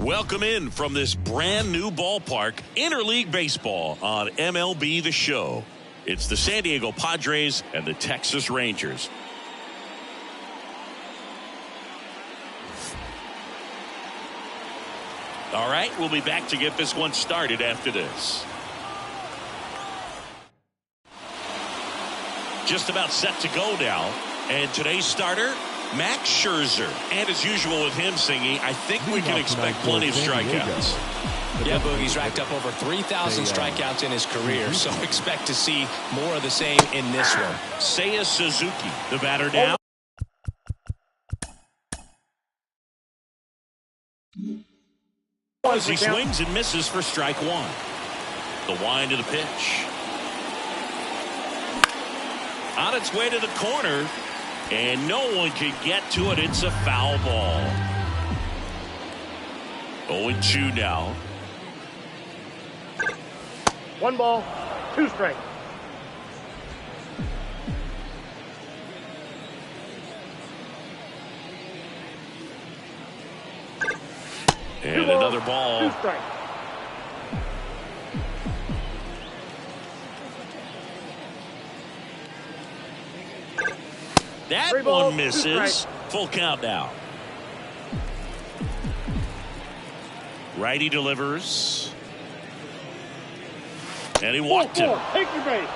Welcome in from this brand new ballpark, Interleague Baseball on MLB The Show. It's the San Diego Padres and the Texas Rangers. All right, we'll be back to get this one started after this. Just about set to go now. And today's starter, Max Scherzer. And as usual with him singing, I think we can expect plenty of strikeouts. Yeah, Boogie's racked up over 3,000 strikeouts in his career, so expect to see more of the same in this one. Seiya Suzuki, the batter now. As he swings and misses for strike one. The wind of the pitch. On its way to the corner, and no one can get to it. It's a foul ball. 0-2 now. 1 ball, 2 strikes. And another ball. 2 strikes. That one misses. Full count now. Righty delivers. And he walked him. Take your base.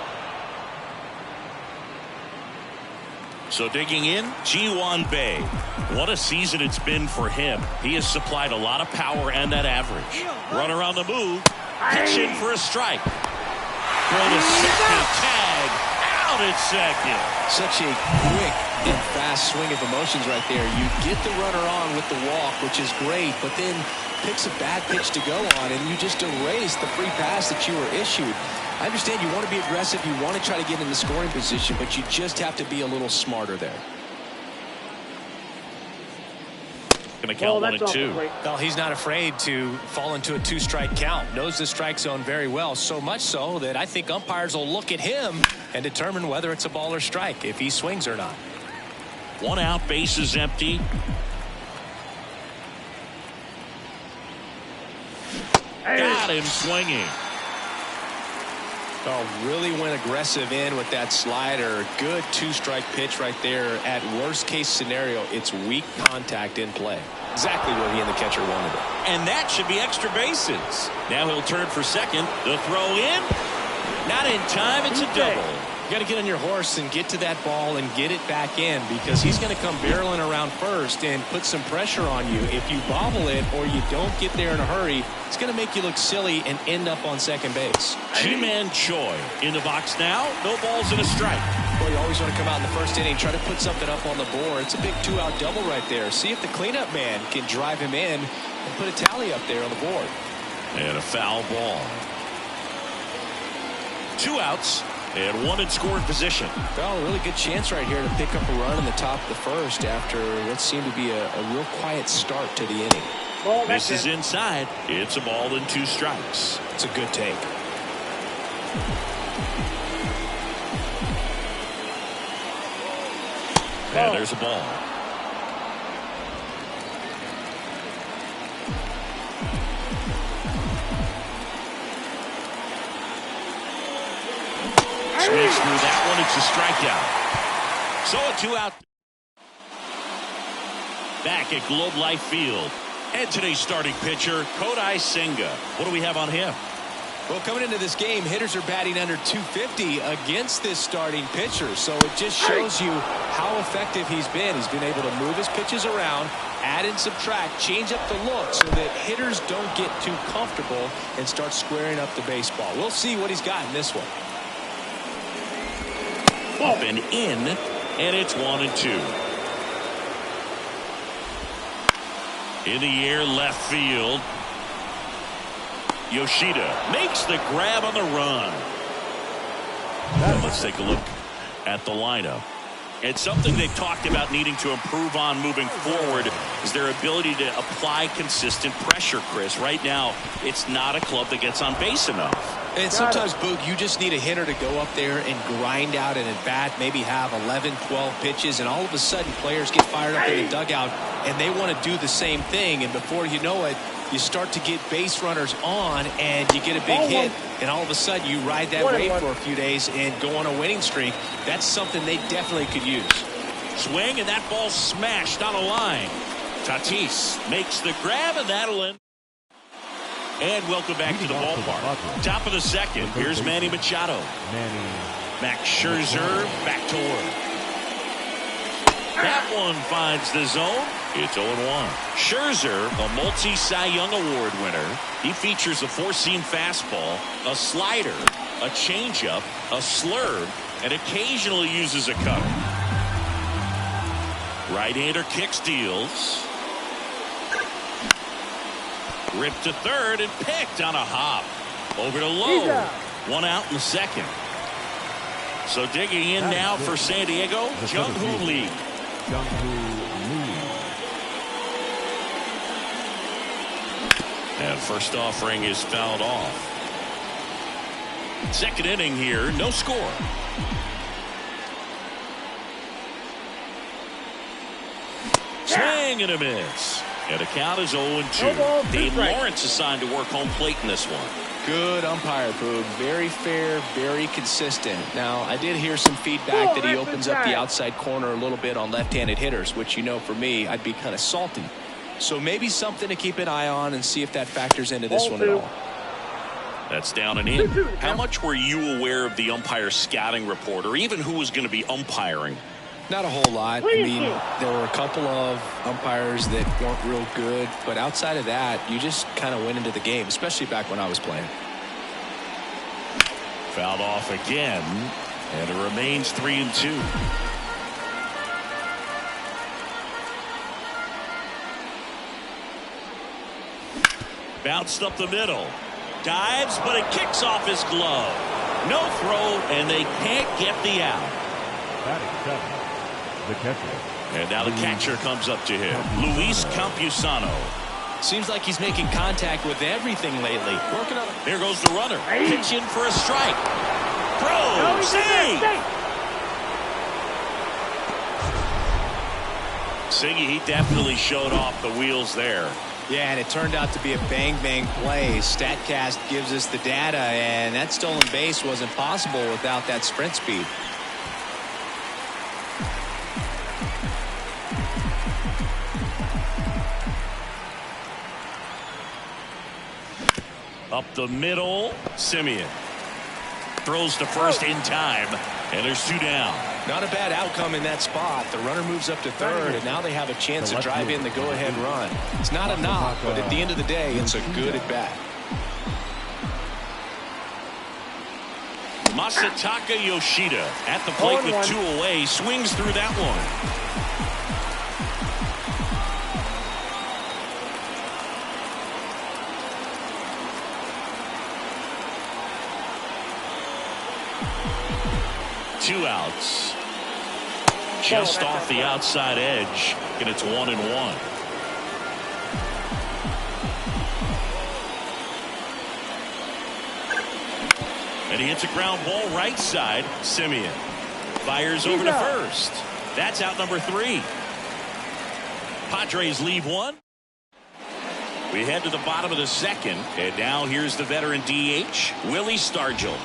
So digging in, Ji-hwan Bae. What a season it's been for him. He has supplied a lot of power and that average. Runner on the move. Pitch in for a strike. Throw to second. Tag. Out at second. Such a quick and fast swing of emotions right there. You get the runner on with the walk, which is great, but then picks a bad pitch to go on, and you just erase the free pass that you were issued. I understand you want to be aggressive, you want to try to get in the scoring position, but you just have to be a little smarter there. Going to count 1-2. Well, he's not afraid to fall into a 2-strike count. Knows the strike zone very well, so much so that I think umpires will look at him and determine whether it's a ball or strike, if he swings or not. 1 out, base is empty. Got him swinging. Oh, really went aggressive in with that slider. Good 2-strike pitch right there. At worst case scenario, it's weak contact in play. Exactly what he and the catcher wanted it. And that should be extra bases. Now he'll turn for second. The throw in. Not in time. It's a double. You got to get on your horse and get to that ball and get it back in, because he's going to come barreling around first and put some pressure on you. If you bobble it or you don't get there in a hurry, it's going to make you look silly and end up on second base. Ji-man Choi in the box now. No balls and a strike. Well, you always want to come out in the first inning, try to put something up on the board. It's a big 2-out double right there. See if the cleanup man can drive him in and put a tally up there on the board. And a foul ball. 2 outs. And 1 in scoring position. Well, a really good chance right here to pick up a run in the top of the first after what seemed to be a real quiet start to the inning. This is inside. It's a ball and 2 strikes. It's a good take. And there's a ball. Swings through that one. It's a strikeout. So a 2-out. Back at Globe Life Field. And today's starting pitcher, Kodai Senga. What do we have on him? Well, coming into this game, hitters are batting under 250 against this starting pitcher. So it just shows you how effective he's been. He's been able to move his pitches around, add and subtract, change up the look so that hitters don't get too comfortable and start squaring up the baseball. We'll see what he's got in this one. Up and in, and it's 1-2. In the air, left field. Yoshida makes the grab on the run. Well, let's take a look at the lineup. And something they've talked about needing to improve on moving forward is their ability to apply consistent pressure, Chris. Right now, it's not a club that gets on base enough. And sometimes, Boog, you just need a hitter to go up there and grind out an at-bat, maybe have 11, 12 pitches, and all of a sudden players get fired up in the dugout, and they want to do the same thing, and before you know it, you start to get base runners on and you get a big hit, and all of a sudden you ride that wave for a few days and go on a winning streak. That's something they definitely could use. Swing, and that ball smashed on a line. Tatis makes the grab, and that'll end. And welcome back to the ballpark. Top of the second. Here's Manny Machado. Max Scherzer back to work. That one finds the zone. It's 0-1. Scherzer, a multi-Cy Young Award winner. He features a four-seam fastball, a slider, a changeup, a slurve, and occasionally uses a cutter. Right-hander kick steals. Ripped to third and picked on a hop. Over to Lowe. One out in the second. So digging in now for San Diego, Jung-Hoo Lee. And first offering is fouled off. Second inning here, no score. Swing and a miss. And the count is 0-2. Dave Lawrence assigned to work home plate in this one. Good umpire, Boog. Very fair, very consistent. Now, I did hear some feedback that he opens up the outside corner a little bit on left-handed hitters, which, you know, for me, I'd be kind of salty. So maybe something to keep an eye on and see if that factors into this one at all. That's down and in. How much were you aware of the umpire scouting report, or even who was going to be umpiring? Not a whole lot. I mean, there were a couple of umpires that weren't real good, but outside of that, you just kind of went into the game, especially back when I was playing. Fouled off again, and it remains 3-2. Bounced up the middle. Dives, but it kicks off his glove. No throw, and they can't get the out. The catcher. And now the catcher comes up to him. Luis Campusano. Seems like he's making contact with everything lately. Working on it. There goes the runner. Pitch in for a strike. Throw. Sing. Siggy, he definitely showed off the wheels there. Yeah, and it turned out to be a bang-bang play. StatCast gives us the data, and that stolen base wasn't possible without that sprint speed. Up the middle, Simeon throws to first in time, and there's two down. Not a bad outcome in that spot. The runner moves up to third, and now they have a chance to drive in the go-ahead run. It's not a knock, but at the end of the day, it's a good at-bat. Masataka Yoshida at the plate with two away, swings through that one. Two outs. Just off the outside edge, and it's 1-1. And he hits a ground ball right side. Simeon fires over to first. That's out number 3. Padres leave one. We head to the bottom of the second, and now here's the veteran DH, Willie Stargell.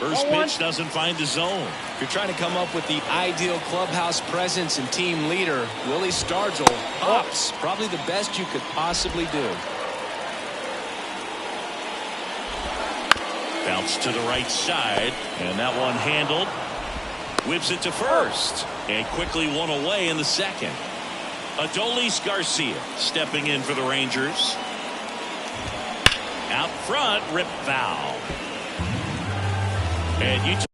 First pitch doesn't find the zone. If you're trying to come up with the ideal clubhouse presence and team leader, Willie Stargell hops. Probably the best you could possibly do. Bounce to the right side, and that one handled. Whips it to first, and quickly one away in the second. Adolis Garcia stepping in for the Rangers. Out front, rip foul. And you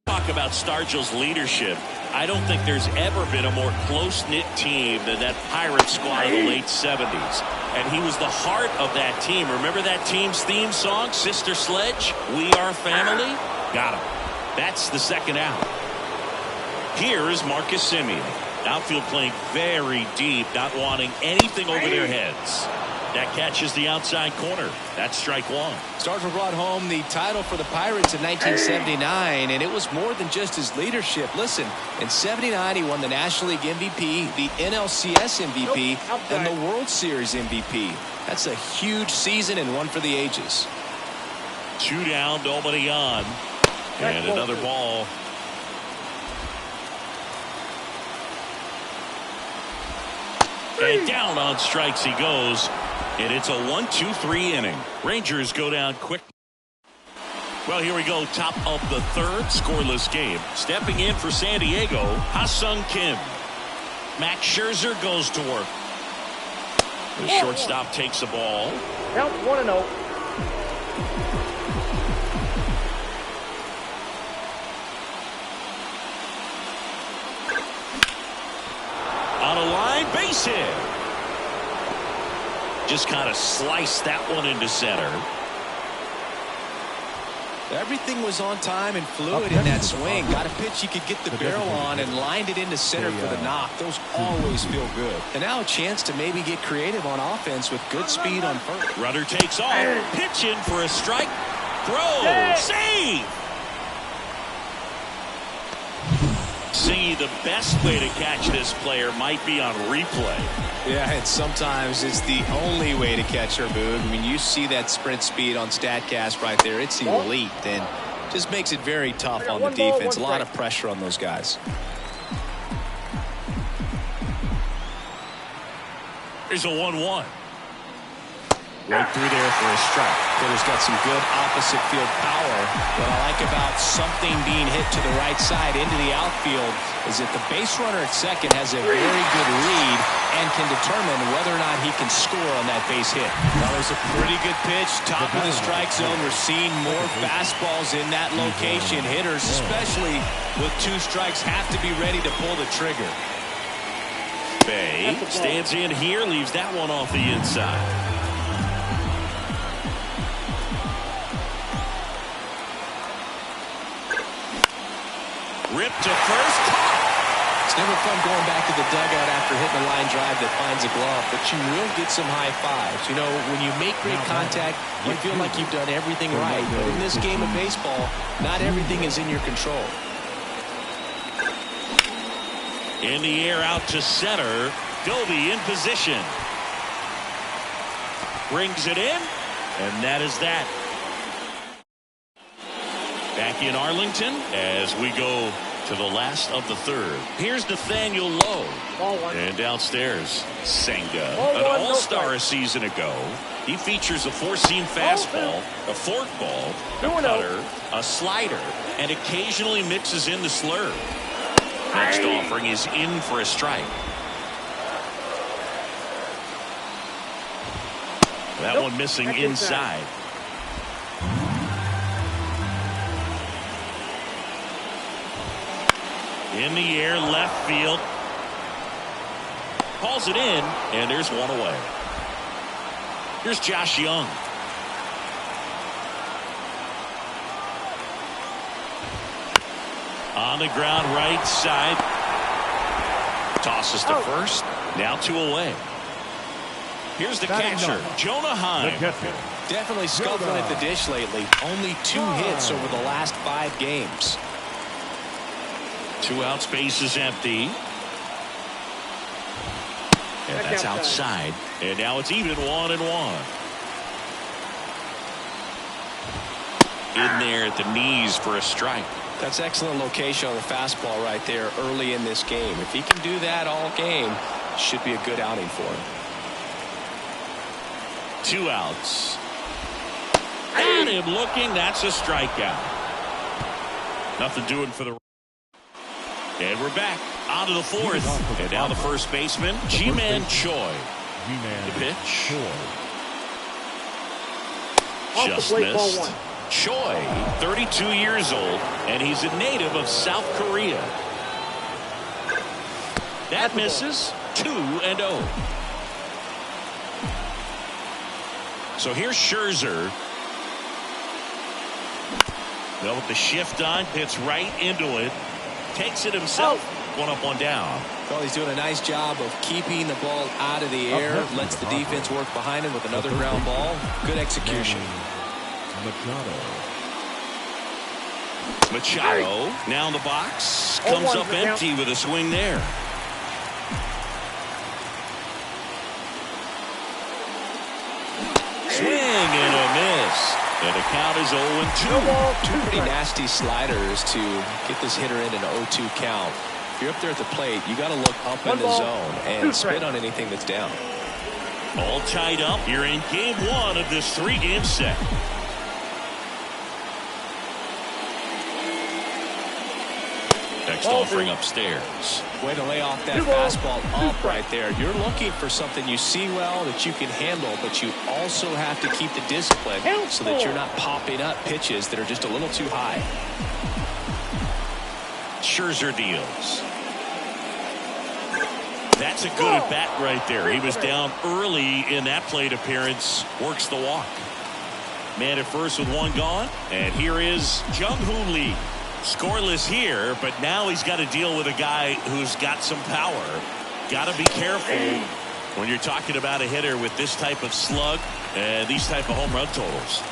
Talk about Stargell's leadership. I don't think there's ever been a more close-knit team than that Pirates squad of the late 70s. And he was the heart of that team. Remember that team's theme song, Sister Sledge? We Are Family? Got him. That's the second out. Here is Marcus Semien. Outfield playing very deep, not wanting anything over their heads. That catches the outside corner. That's strike one. Stargell brought home the title for the Pirates in 1979, and it was more than just his leadership. Listen, in '79, he won the National League MVP, the NLCS MVP, and the World Series MVP. That's a huge season and one for the ages. 2 down, nobody on. And another ball. And down on strikes he goes. And it's a 1-2-3 inning. Rangers go down quick. Well, here we go. Top of the third, scoreless game. Stepping in for San Diego, Ha-Sung Kim. Max Scherzer goes to work. The shortstop takes the ball. Count 1-0. On a line, base hit. Just kind of sliced that one into center. Everything was on time and fluid in that swing. Got a pitch he could get the barrel on and lined it into center for the knock. Those always feel good. And now a chance to maybe get creative on offense with good speed on first. Runner takes off. Pitch in for a strike. Throw. Save. See, the best way to catch this player might be on replay. Yeah, and sometimes it's the only way to catch her, Boog. I mean, you see that sprint speed on StatCast right there. It's elite and just makes it very tough on the defense. A lot of pressure on those guys. There's a 1-1. Right through there for a strike. Hitter's got some good opposite field power. What I like about something being hit to the right side into the outfield is that the base runner at second has a very good read and can determine whether or not he can score on that base hit. That was a pretty good pitch. Top of the strike zone. We're seeing more fastballs in that location. Hitters, especially with 2 strikes, have to be ready to pull the trigger. Bay stands in here, leaves that one off the inside. Ripped to first. It's never fun going back to the dugout after hitting a line drive that finds a glove, but you will get some high fives. You know, when you make great contact, you feel like you've done everything right. But in this game of baseball, not everything is in your control. In the air out to center. Gobi in position. Brings it in, and that is that. Back in Arlington as we go to the last of the third. Here's Nathaniel Lowe. And downstairs, Senga. An all-star a season ago. He features a four-seam fastball, a forkball, a cutter, a slider, and occasionally mixes in the slurve. Next offering is in for a strike. That one missing inside. In the air, left field. Calls it in, and there's one away. Here's Josh Young. On the ground, right side. Tosses to first. Now 2 away. Here's the catcher, Jonah Heim. Definitely scuffling at the dish lately. Only 2 hits over the last 5 games. 2 outs, base is empty. And that's outside. And now it's even 1-1. In there at the knees for a strike. That's excellent location on the fastball right there early in this game. If he can do that all game, should be a good outing for him. 2 outs. Got him looking. That's a strikeout. Nothing doing for the. And we're back on to the 4th. And now the first baseman, Ji-Man Choi. The pitch. Just missed. Choi, 32 years old, and he's a native of South Korea. That misses. 2-0. So here's Scherzer. Well, with the shift on, hits right into it. Takes it himself. 1 up, 1 down. Well, he's doing a nice job of keeping the ball out of the air. Lets the defense work behind him with another ground ball. Good execution. Machado now in the box. Comes up empty with a swing there. Swing and a miss. And the count is 0-2. 2 pretty nasty sliders to get this hitter in an 0-2 count. If you're up there at the plate, you got to look up in the zone and spit on anything that's down. All tied up. You're in game 1 of this 3-game set. Next offering upstairs. Way to lay off that fastball up right there. You're looking for something you see well that you can handle, but you also have to keep the discipline so that you're not popping up pitches that are just a little too high. Scherzer deals. That's a good at bat right there. He was down early in that plate appearance. Works the walk. Man at first with 1 gone. And here is Jung-Hoo Lee. Scoreless here, but now he's got to deal with a guy who's got some power. Got to be careful when you're talking about a hitter with this type of slug and these type of home run totals.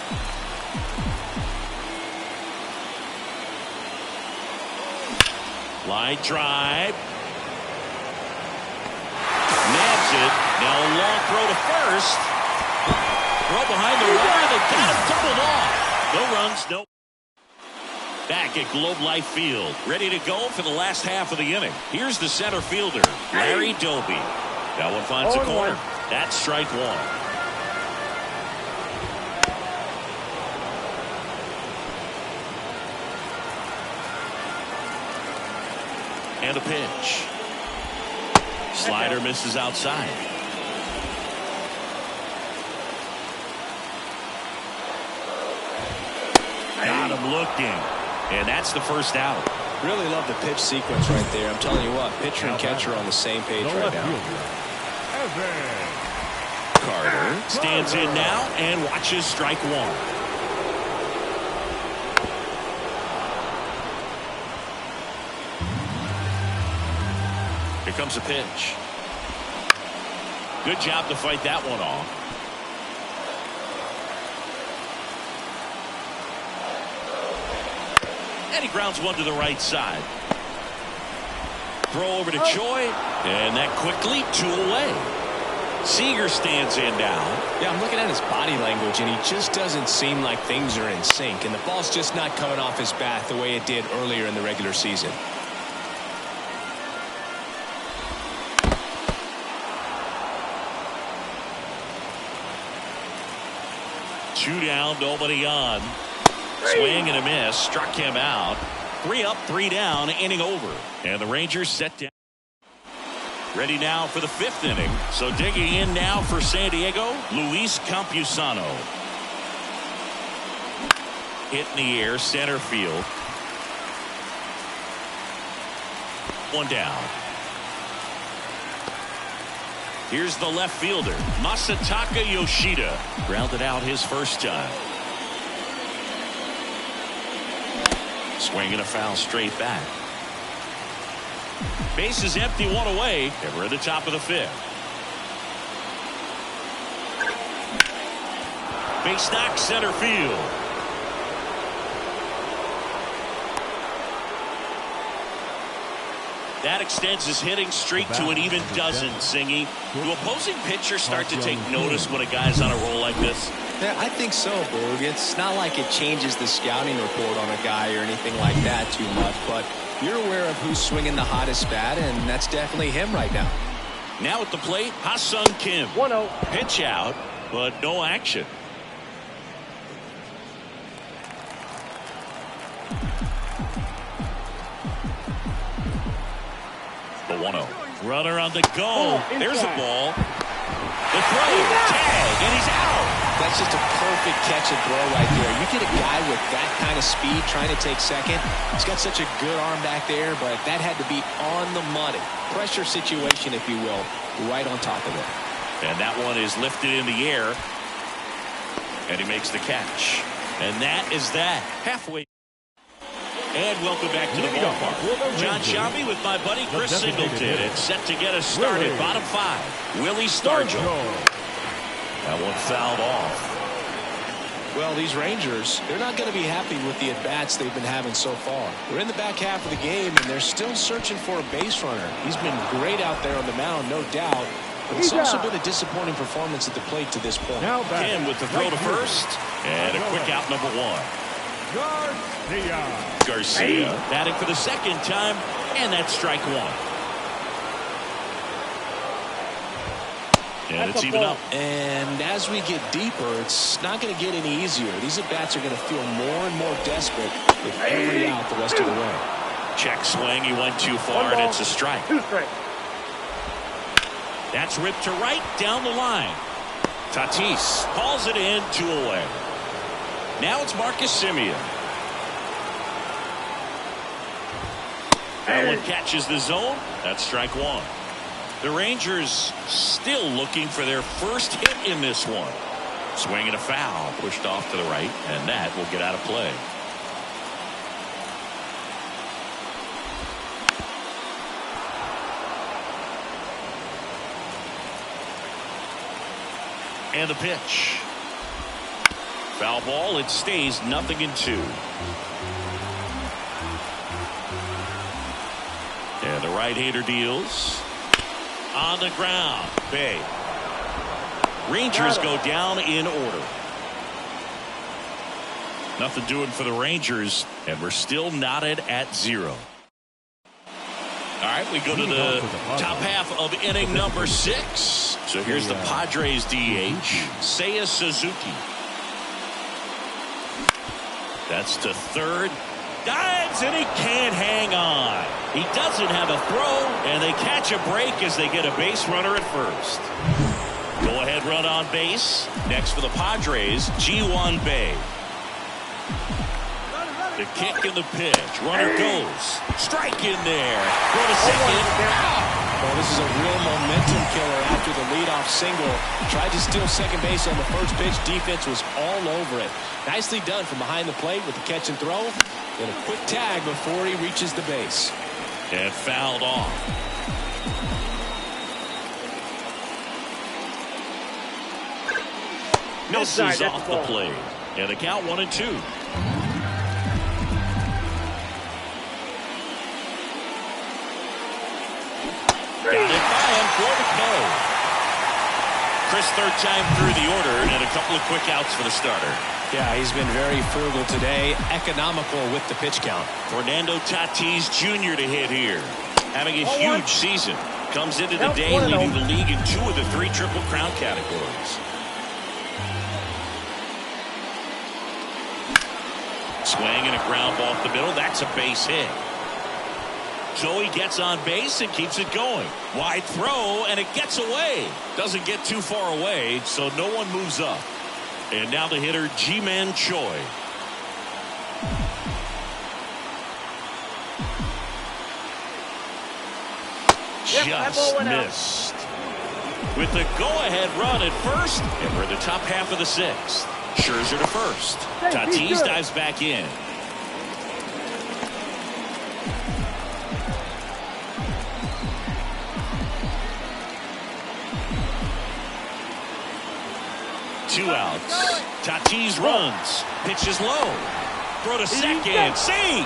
Line drive. Nabs it. Now a long throw to first. Throw behind the line. They got him doubled off. No runs, no. Back at Globe Life Field, ready to go for the last half of the inning. Here's the center fielder, Larry Doby. That one finds a corner. That's strike 1. And a pitch. Slider misses outside. Got him looking. And that's the first out. Really love the pitch sequence right there. I'm telling you what, pitcher and catcher are on the same page right now. Carter stands in now and watches strike 1. Here comes a pitch. Good job to fight that one off. And he grounds one to the right side. Throw over to Choi. And that quickly 2 away. Seager stands in now. Yeah, I'm looking at his body language, and he just doesn't seem like things are in sync. And the ball's just not coming off his bat the way it did earlier in the regular season. Two down, nobody on. Swing and a miss. Struck him out. 3 up, 3 down, inning over. And the Rangers set down. Ready now for the 5th inning. So digging in now for San Diego, Luis Campusano. Hit in the air, center field. 1 down. Here's the left fielder, Masataka Yoshida. Grounded out his first time. Swing and a foul straight back. Base is empty, 1 away, and we're at the top of the 5th. Base knock, center field. That extends his hitting streak to an even dozen, Singy. Do opposing pitchers start to take notice when a guy's on a roll like this? Yeah, I think so, Boog. It's not like it changes the scouting report on a guy or anything like that too much, but you're aware of who's swinging the hottest bat, and that's definitely him right now. Now at the plate, Ha-Sung Kim. 1-0. Pitch out, but no action. The 1-0. Runner on the go. There's a ball. The throw, tag, and he's out. That's just a perfect catch and throw right there. You get a guy with that kind of speed trying to take second. He's got such a good arm back there, but that had to be on the money. Pressure situation, if you will, right on top of it. And that one is lifted in the air. And he makes the catch. And that is that. Halfway. And welcome back to the ballpark. John Sciambi with my buddy Chris Singleton. It's set to get us started. Bottom five. Willie Stargell. That one fouled off. Well, these Rangers, they're not going to be happy with the at-bats they've been having so far. We're in the back half of the game, and they're still searching for a base runner. He's been great out there on the mound, no doubt. But it's also been a disappointing performance at the plate to this point. Kim with the throw to first. And a quick out, number one. Garcia batting for the second time, and that's strike one. And it's even up. And as we get deeper, it's not going to get any easier. These at-bats are going to feel more and more desperate with every out the rest of the way. Check swing. He went too far, and it's a strike. 2 strikes. That's ripped to right down the line. Tatis calls it in, 2 away. Now it's Marcus Semien. That one catches the zone. That's strike one. The Rangers still looking for their first hit in this one. Swing and a foul, pushed off to the right, and that will get out of play. And the pitch. Foul ball. It stays 0-2. And the right-hander deals. On the ground. Bay. Rangers go down in order. Nothing doing for the Rangers, and we're still knotted at 0. All right, we go to the top half of inning number 6. So here's the Padres DH, Seiya Suzuki. That's to third. Dives, and he can't hang on. He doesn't have a throw, and they catch a break as they get a base runner at first. Go-ahead run on base. Next for the Padres, Ji-Hwan Bae. The kick and the pitch. Runner goes. Strike in there. Go to second. Well, this is a real momentum killer after the leadoff single. Tried to steal second base on the first pitch. Defense was all over it. Nicely done from behind the plate with the catch and throw. And a quick tag before he reaches the base. And fouled off. Misses off the plate. And the count 1-2. Got it by him for the K. Chris, third time through the order, and a couple of quick outs for the starter. Yeah, he's been very frugal today, economical with the pitch count. Fernando Tatis Jr. to hit here. Having a huge season. Comes into the day leading the league in 2 of the 3 Triple Crown categories. Swing and a ground ball off the middle. That's a base hit. So he gets on base and keeps it going. Wide throw, and it gets away. Doesn't get too far away, so no one moves up. And now the hitter, Ji-Man Choi. Just missed. With the go-ahead run at first, and we're in the top half of the 6th. Scherzer to first. Tatis dives back in. Two outs. Tatis runs. Pitches low. Throw to second. Save.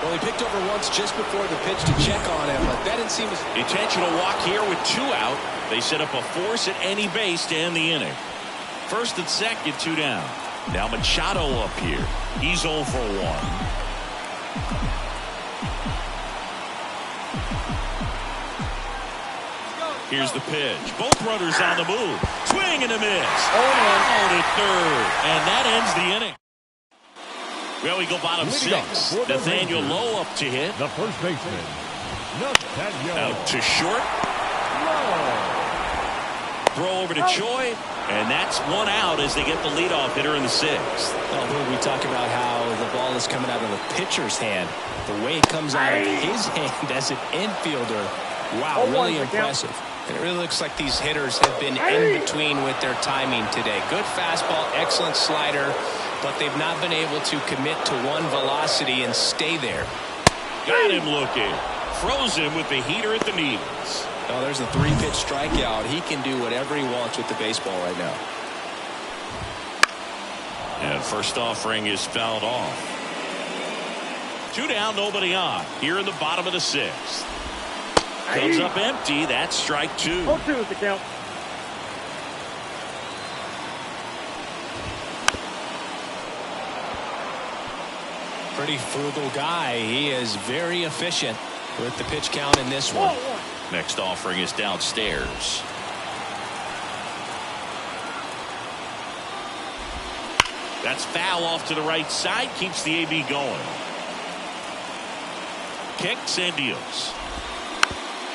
Well, he picked over once just before the pitch to check on him, but that didn't seem as intentional walk here with 2 out. They set up a force at any base to end the inning. First and second, 2 down. Now Machado up here. He's 0 for 1. Here's the pitch. Both runners on the move. Swing and a miss. Out at third. And that ends the inning. Well, we go bottom 6. Nathaniel Lowe up to hit. The first baseman, Nathaniel. Out to short. Throw over to Choi. And that's 1 out as they get the leadoff hitter in the 6th. Oh, we talk about how the ball is coming out of the pitcher's hand. The way it comes out of his hand as an infielder. Wow, really impressive. It really looks like these hitters have been in between with their timing today. Good fastball, excellent slider, but they've not been able to commit to one velocity and stay there. Got him looking. Froze him with the heater at the knees. Oh, there's a 3-pitch strikeout. He can do whatever he wants with the baseball right now. And first offering is fouled off. 2 down, nobody on. Here in the bottom of the 6th. Comes up empty. That's strike 2. 0-2 is the count. Pretty frugal guy. He is very efficient with the pitch count in this one. Next offering is downstairs. That's foul off to the right side. Keeps the AB going. Kicks and deals.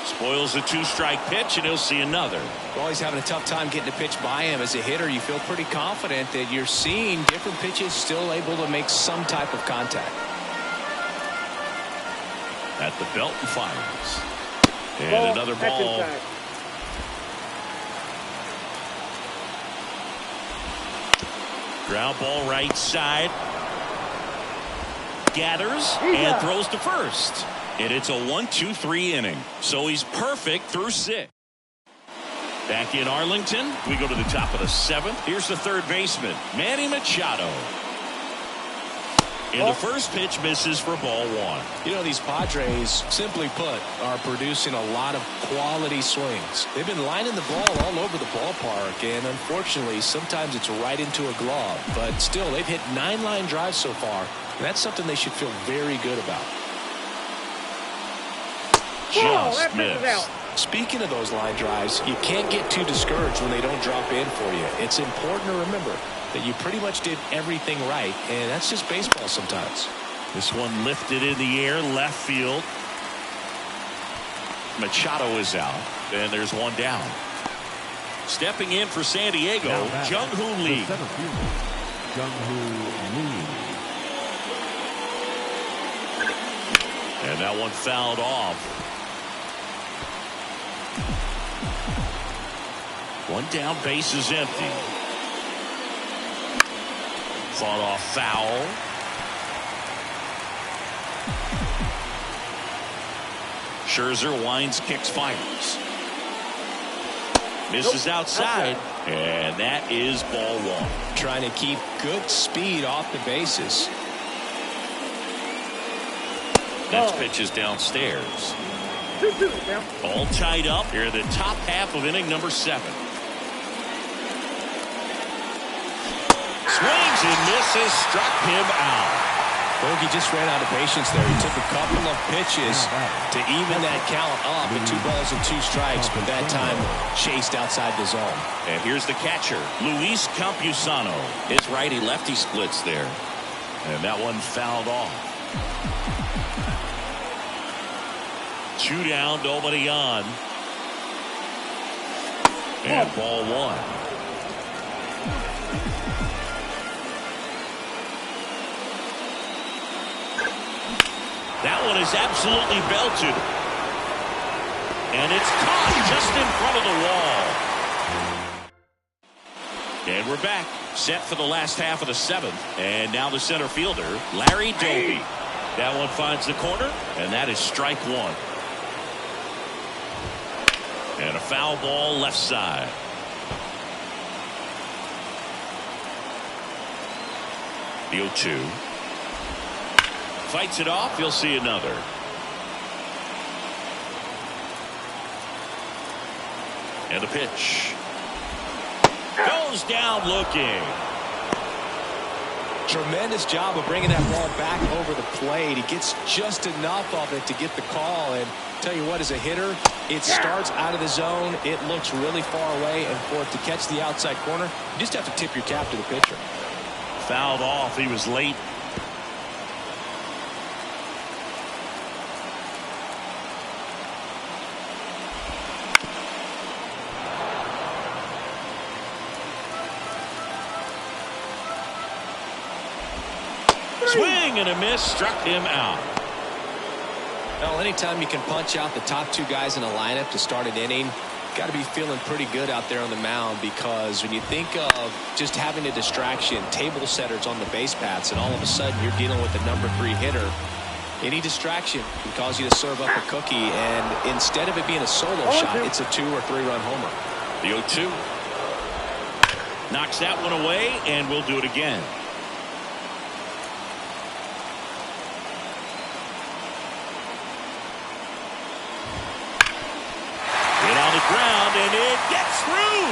Spoils a 2-strike pitch, and he'll see another. Well, he's having a tough time getting a pitch by him. As a hitter, you feel pretty confident that you're seeing different pitches still able to make some type of contact. At the belt and fires. And another ball. Ground ball right side. Gathers and throws to first. And it's a 1-2-3 inning. So he's perfect through 6. Back in Arlington, we go to the top of the 7th. Here's the third baseman, Manny Machado. And the first pitch misses for ball 1. You know, these Padres, simply put, are producing a lot of quality swings. They've been lining the ball all over the ballpark, and unfortunately, sometimes it's right into a glove. But still, they've hit 9 line drives so far, and that's something they should feel very good about. Just missed. Speaking of those line drives, you can't get too discouraged when they don't drop in for you. It's important to remember that you pretty much did everything right, and that's just baseball sometimes. This one lifted in the air, left field. Machado is out, and there's 1 down. Stepping in for San Diego, Jung-Hoo Lee. And that one fouled off. 1 down, base is empty. Fought off foul. Scherzer winds, kicks, fires. Misses outside, and that is ball 1. Trying to keep good speed off the bases. Next pitch is downstairs. All tied up here in the top half of inning number 7. Swings and misses, struck him out. Bogey just ran out of patience there. He took a couple of pitches to even that count up at 2 balls and 2 strikes, but that time chased outside the zone. And here's the catcher, Luis Campusano. His righty-lefty splits there. And that one fouled off. 2 down, nobody on. And ball 1. That one is absolutely belted. And it's caught just in front of the wall. And we're back. Set for the last half of the 7th. And now the center fielder, Larry Doby. That one finds the corner, and that is strike 1. And a foul ball left side. The 0-2. Fights it off. You'll see another. And the pitch. Goes down looking. Tremendous job of bringing that ball back over the plate. He gets just enough of it to get the call. And tell you what, as a hitter, it starts out of the zone. It looks really far away. And for it to catch the outside corner, you just have to tip your cap to the pitcher. Fouled off. He was late. Swing and a miss, struck him out. Well, anytime you can punch out the top two guys in a lineup to start an inning, got to be feeling pretty good out there on the mound, because when you think of just having a distraction, table setters on the base paths, and all of a sudden you're dealing with the number 3 hitter, any distraction can cause you to serve up a cookie, and instead of it being a solo shot, it's a 2 or 3 run homer. The 0-2 knocks that one away, and we'll do it again. Ground, and it gets through.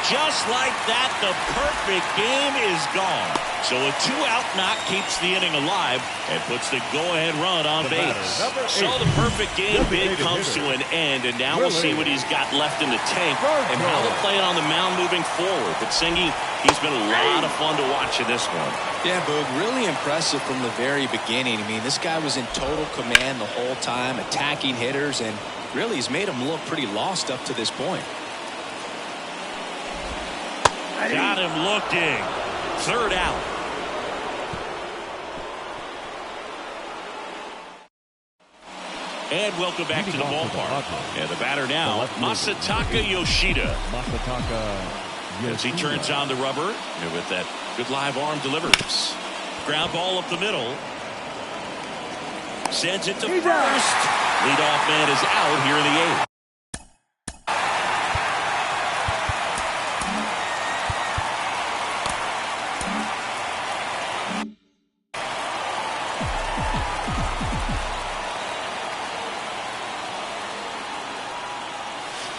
Just like that, the perfect game is gone. So a 2-out knock keeps the inning alive and puts the go-ahead run on base. So the perfect game bid comes to an end, and now we'll see what he's got left in the tank and how they'll play it on the mound moving forward. But Singy, he's been a lot of fun to watch in this one. Yeah, Boog, really impressive from the very beginning. I mean, this guy was in total command the whole time, attacking hitters, and really he's made him look pretty lost up to this point. Got him looking. 3rd out. And welcome back to the ballpark. And the batter now, Masataka Yoshida. As he turns on the rubber, and with that good live arm delivers. Ground ball up the middle. Sends it to first. Leadoff man is out here in the 8th.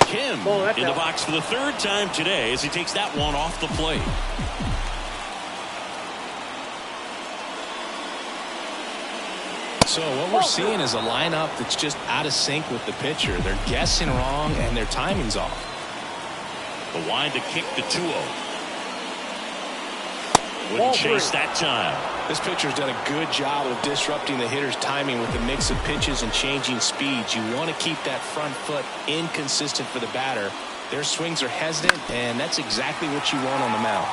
Kim in the box for the 3rd time today as he takes that one off the plate. So what we're seeing is a lineup that's just out of sync with the pitcher. They're guessing wrong and their timing's off. The wind to kick the 2-0. Wouldn't chase that time. This pitcher's done a good job of disrupting the hitter's timing with a mix of pitches and changing speeds. You want to keep that front foot inconsistent for the batter. Their swings are hesitant, and that's exactly what you want on the mound.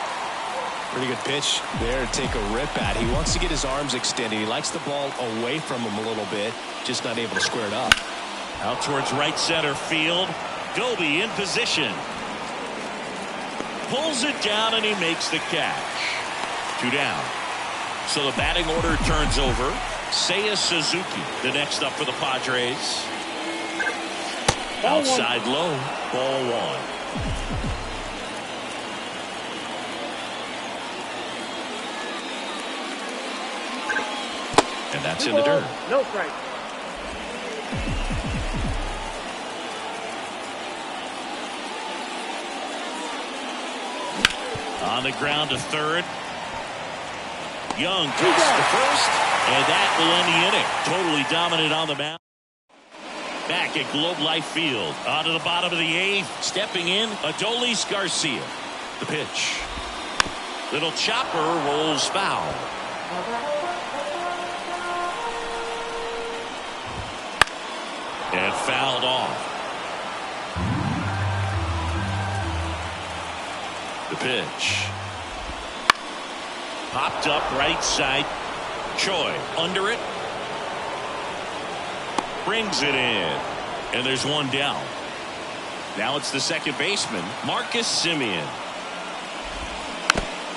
Pretty good pitch there to take a rip at. He wants to get his arms extended. He likes the ball away from him a little bit, just not able to square it up. Out towards right center field. Doby in position. Pulls it down, and he makes the catch. 2 down. So the batting order turns over. Seiya Suzuki, the next up for the Padres. Outside low, ball 1. And that's in the dirt. No strike. On the ground to 3rd. Young takes the first, and that will end the inning. Totally dominant on the mound. Back at Globe Life Field. On to the bottom of the 8th. Stepping in, Adolis Garcia. The pitch. Little chopper rolls foul. And fouled off. The pitch. Popped up right side. Choi under it. Brings it in. And there's one down. Now it's the second baseman, Marcus Semien.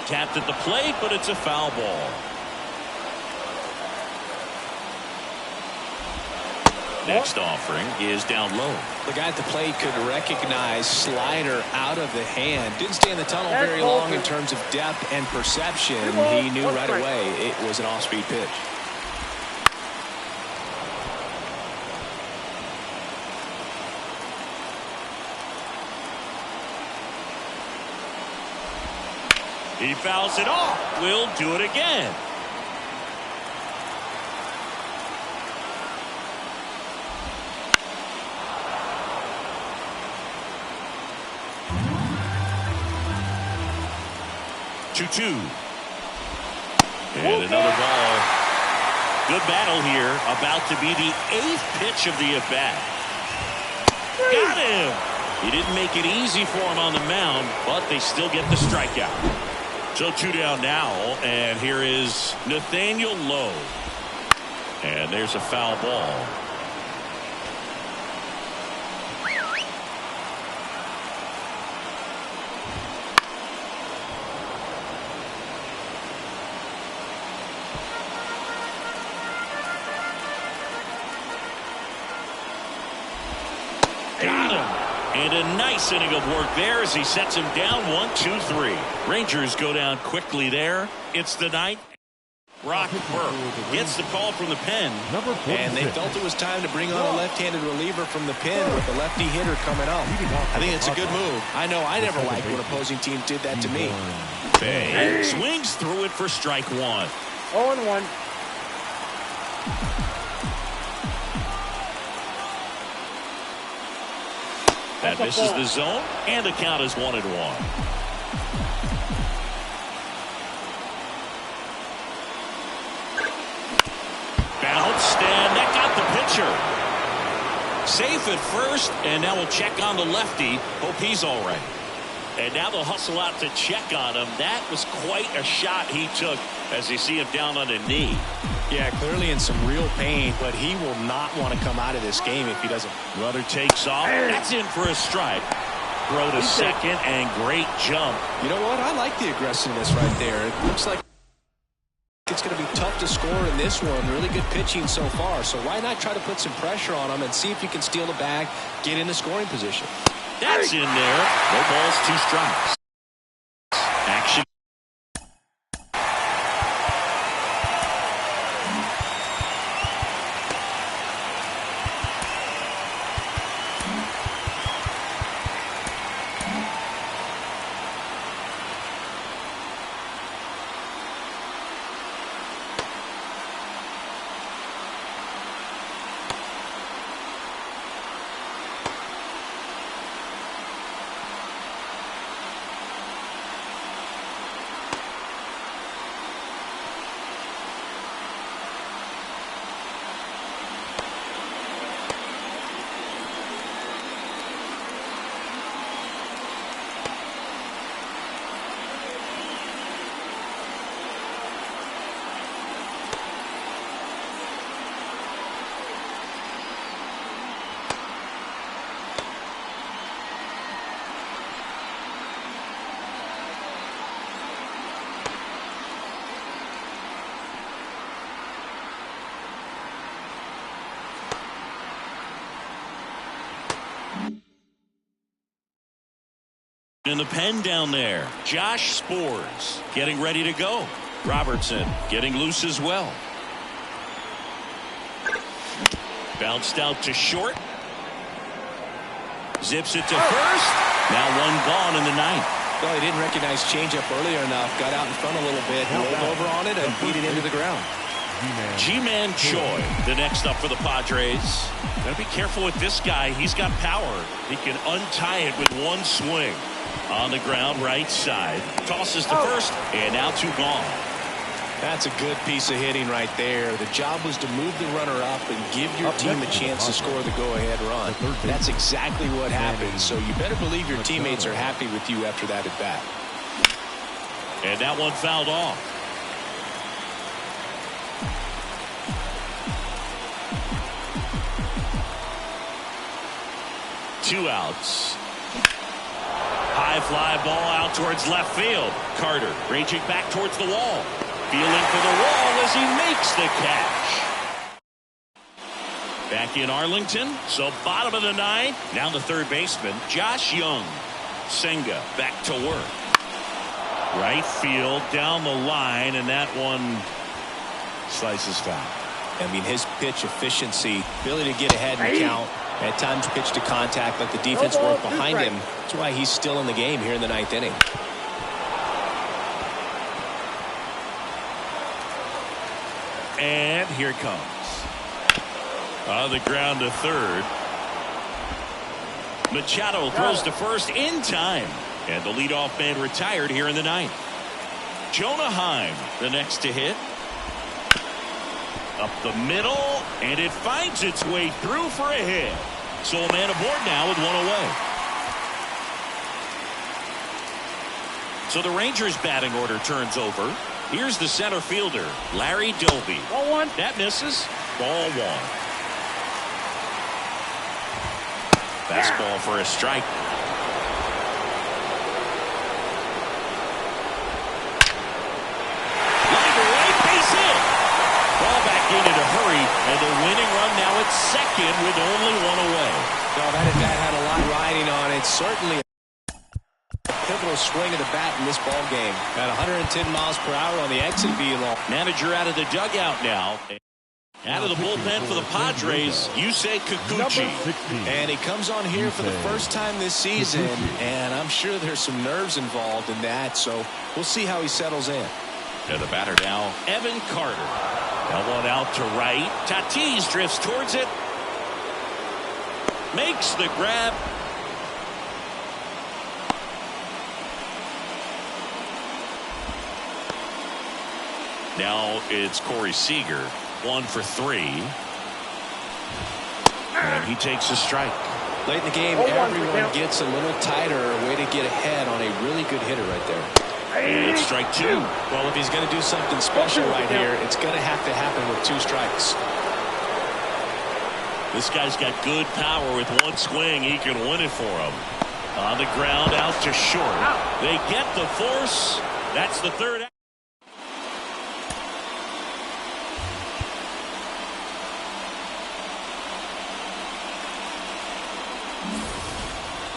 Tapped at the plate, but it's a foul ball. Next offering is down low. The guy at the plate could recognize slider out of the hand. Didn't stay in the tunnel very long in terms of depth and perception. He knew right away it was an off-speed pitch. He fouls it off. We'll do it again. Two. And another ball. Good battle here. About to be the 8th pitch of the at-bat. Got him. He didn't make it easy for him on the mound, but they still get the strikeout. So 2 down now, and here is Nathaniel Lowe. And there's a foul ball. Got him. And a nice inning of work there as he sets him down 1-2-3. Rangers go down quickly there. It's the 9th. Brock Burke gets the call from the pen. And they felt it was time to bring on a left-handed reliever from the pen with the lefty hitter coming up. I think it's a good move. I know I never liked when opposing teams did that to me. Bay swings through it for strike 1. 0-1. That misses the zone, and the count is 1-1. Bounced, and that got the pitcher. Safe at first, and now we'll check on the lefty. Hope he's all right. And now they'll hustle out to check on him. That was quite a shot he took as you see him down on a knee. Yeah, clearly in some real pain, but he will not want to come out of this game if he doesn't. Runner takes off. That's in for a strike. Throw to second, and great jump. You know what? I like the aggressiveness right there. It looks like it's going to be tough to score in this one. Really good pitching so far. So why not try to put some pressure on him and see if you can steal the bag, get in the scoring position. That's in there. No balls, 2 strikes. Action. In the pen down there, Josh Spores getting ready to go. Robertson getting loose as well. Bounced out to short. Zips it to first. Now 1 gone in the 9th. Well, he didn't recognize changeup earlier enough. Got out in front a little bit, rolled over on it, and beat it into the ground. G-Man Choi, the next up for the Padres. Got to be careful with this guy. He's got power. He can untie it with 1 swing. On the ground, right side. Tosses to first, and now 2 gone. That's a good piece of hitting right there. The job was to move the runner up and give your team a chance to score the go-ahead run. That's exactly what happened, so you better believe your teammates are happy with you after that at-bat. And that one fouled off. Two outs. High fly ball out towards left field. Carter raging back towards the wall. Feeling for the wall as he makes the catch. Back in Arlington. So bottom of the 9th. Now the third baseman, Josh Young. Senga back to work. Right field down the line, and that one slices foul. I mean, his pitch efficiency, ability to get ahead and count. At times pitch to contact, let the defense work behind him. That's why he's still in the game here in the 9th inning. And here it comes. On the ground to third. Machado throws to first in time. And the leadoff man retired here in the ninth. Jonah Heim, the next to hit. Up the middle, and it finds its way through for a hit. So a man aboard now with one away. So the Rangers batting order turns over. Here's the center fielder, Larry Doby. Ball one. That misses. Ball one. Fastball for a strike. Line to right, base hit. Ball back in a hurry, and the winning run now at second with only one away. Well, that at-bat had a lot riding on it. Certainly a pivotal swing of the bat in this ball game. At 110 miles per hour on the exit velo. Manager out of the dugout now. Out of the bullpen for the Padres, Yusei Kikuchi. And he comes on here for the first time this season, and I'm sure there's some nerves involved in that, so we'll see how he settles in. And the batter now, Evan Carter. That one out to right. Tatis drifts towards it. Makes the grab. Now it's Corey Seager. 1 for 3. And he takes a strike. Late in the game, everyone gets a little tighter. A way to get ahead on a really good hitter right there. And it's strike 2. Well, if he's going to do something special right here, it's going to have to happen with 2 strikes. This guy's got good power. With one swing, he can win it for him. On the ground, out to short. They get the force. That's the third out.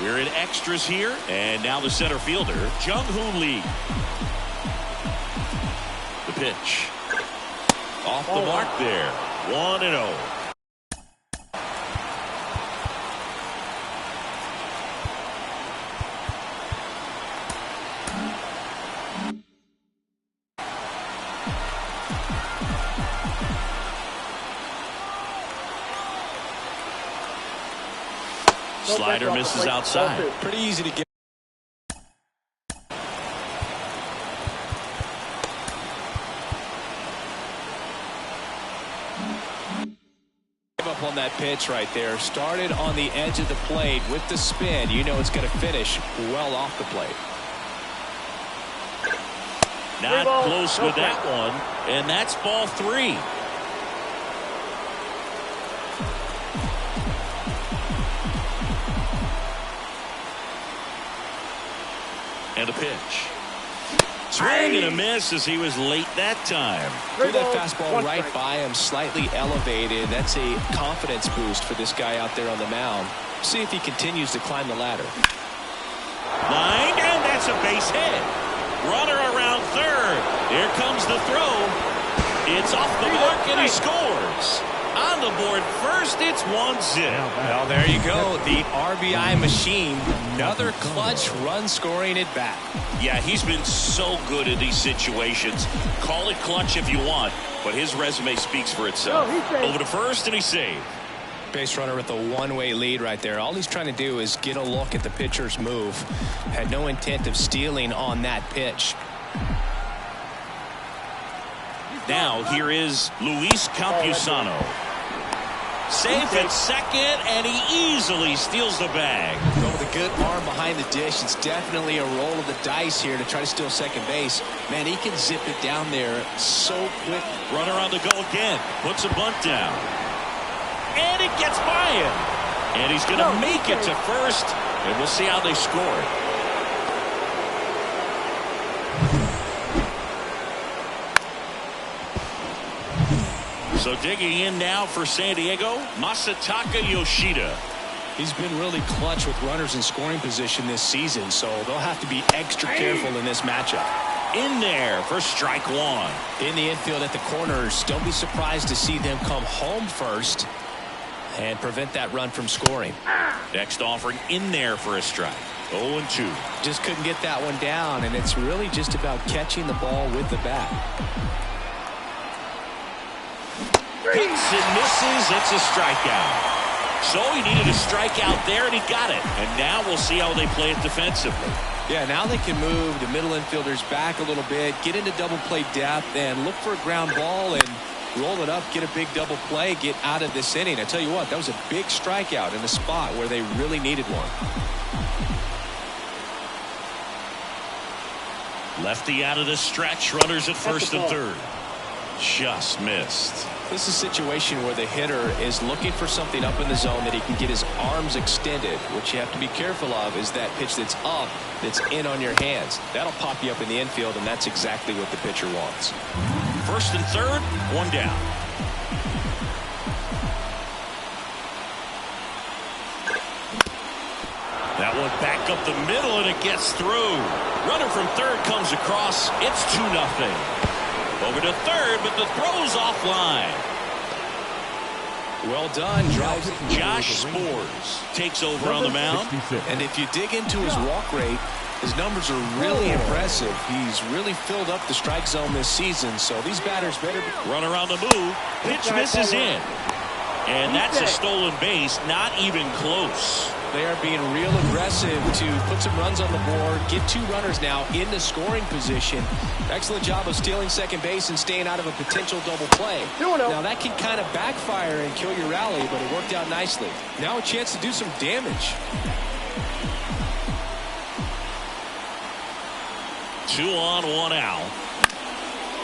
We're in extras here, and now the center fielder, Jung-Hoo Lee. The pitch. Off the mark there. 1-0. Slider misses outside. Pretty easy to get. Give up on that pitch right there. Started on the edge of the plate with the spin. You know it's going to finish well off the plate. Not close with that one, and that's ball 3. And a pitch. Swing and a miss as he was late that time. Threw that fastball right by him, slightly elevated. That's a confidence boost for this guy out there on the mound. See if he continues to climb the ladder. Line, and that's a base hit. Runner around third. Here comes the throw. It's off the mark, and he scores. On the board first, it's 1-0. Well, there you go. The RBI machine. Another clutch run scoring at bat. Yeah, he's been so good in these situations. Call it clutch if you want, but his resume speaks for itself. Over to first, and he saved. Base runner with a one-way lead right there. All he's trying to do is get a look at the pitcher's move. Had no intent of stealing on that pitch. Now here is Luis Campusano. Safe at second, and he easily steals the bag. Well, with a good arm behind the dish, it's definitely a roll of the dice here to try to steal second base. Man, he can zip it down there so quick. Runner on the go again. Puts a bunt down. And it gets by him. And he's going to make it to first, and we'll see how they score. So digging in now for San Diego, Masataka Yoshida. He's been really clutch with runners in scoring position this season, so they'll have to be extra careful in this matchup. In there for strike 1. In the infield at the corners, don't be surprised to see them come home first and prevent that run from scoring. Next offering in there for a strike. 0-2. Just couldn't get that one down, and it's really just about catching the ball with the bat. Hits and misses. It's a strikeout. So he needed a strikeout there, and he got it. And now we'll see how they play it defensively. Yeah, now they can move the middle infielders back a little bit, get into double play depth, and look for a ground ball and roll it up, get a big double play, get out of this inning. I tell you what, that was a big strikeout in a spot where they really needed one. Lefty out of the stretch, runners at first and third. Just missed. This is a situation where the hitter is looking for something up in the zone that he can get his arms extended. What you have to be careful of is that pitch that's up, that's in on your hands. That'll pop you up in the infield, and that's exactly what the pitcher wants. First and third, one down. That one back up the middle, and it gets through. Runner from third comes across. It's 2-0. Over to third, but the throw's offline. Well done. Drives it. Josh Spores takes over on the mound. And if you dig into his walk rate, his numbers are really impressive. He's really filled up the strike zone this season, so these batters better be. Runner on the move. Pitch misses in. And that's a stolen base, not even close. They are being real aggressive to put some runs on the board, get two runners now in the scoring position. Excellent job of stealing second base and staying out of a potential double play. Now that can kind of backfire and kill your rally, but it worked out nicely. Now a chance to do some damage. 2 on, 1 out.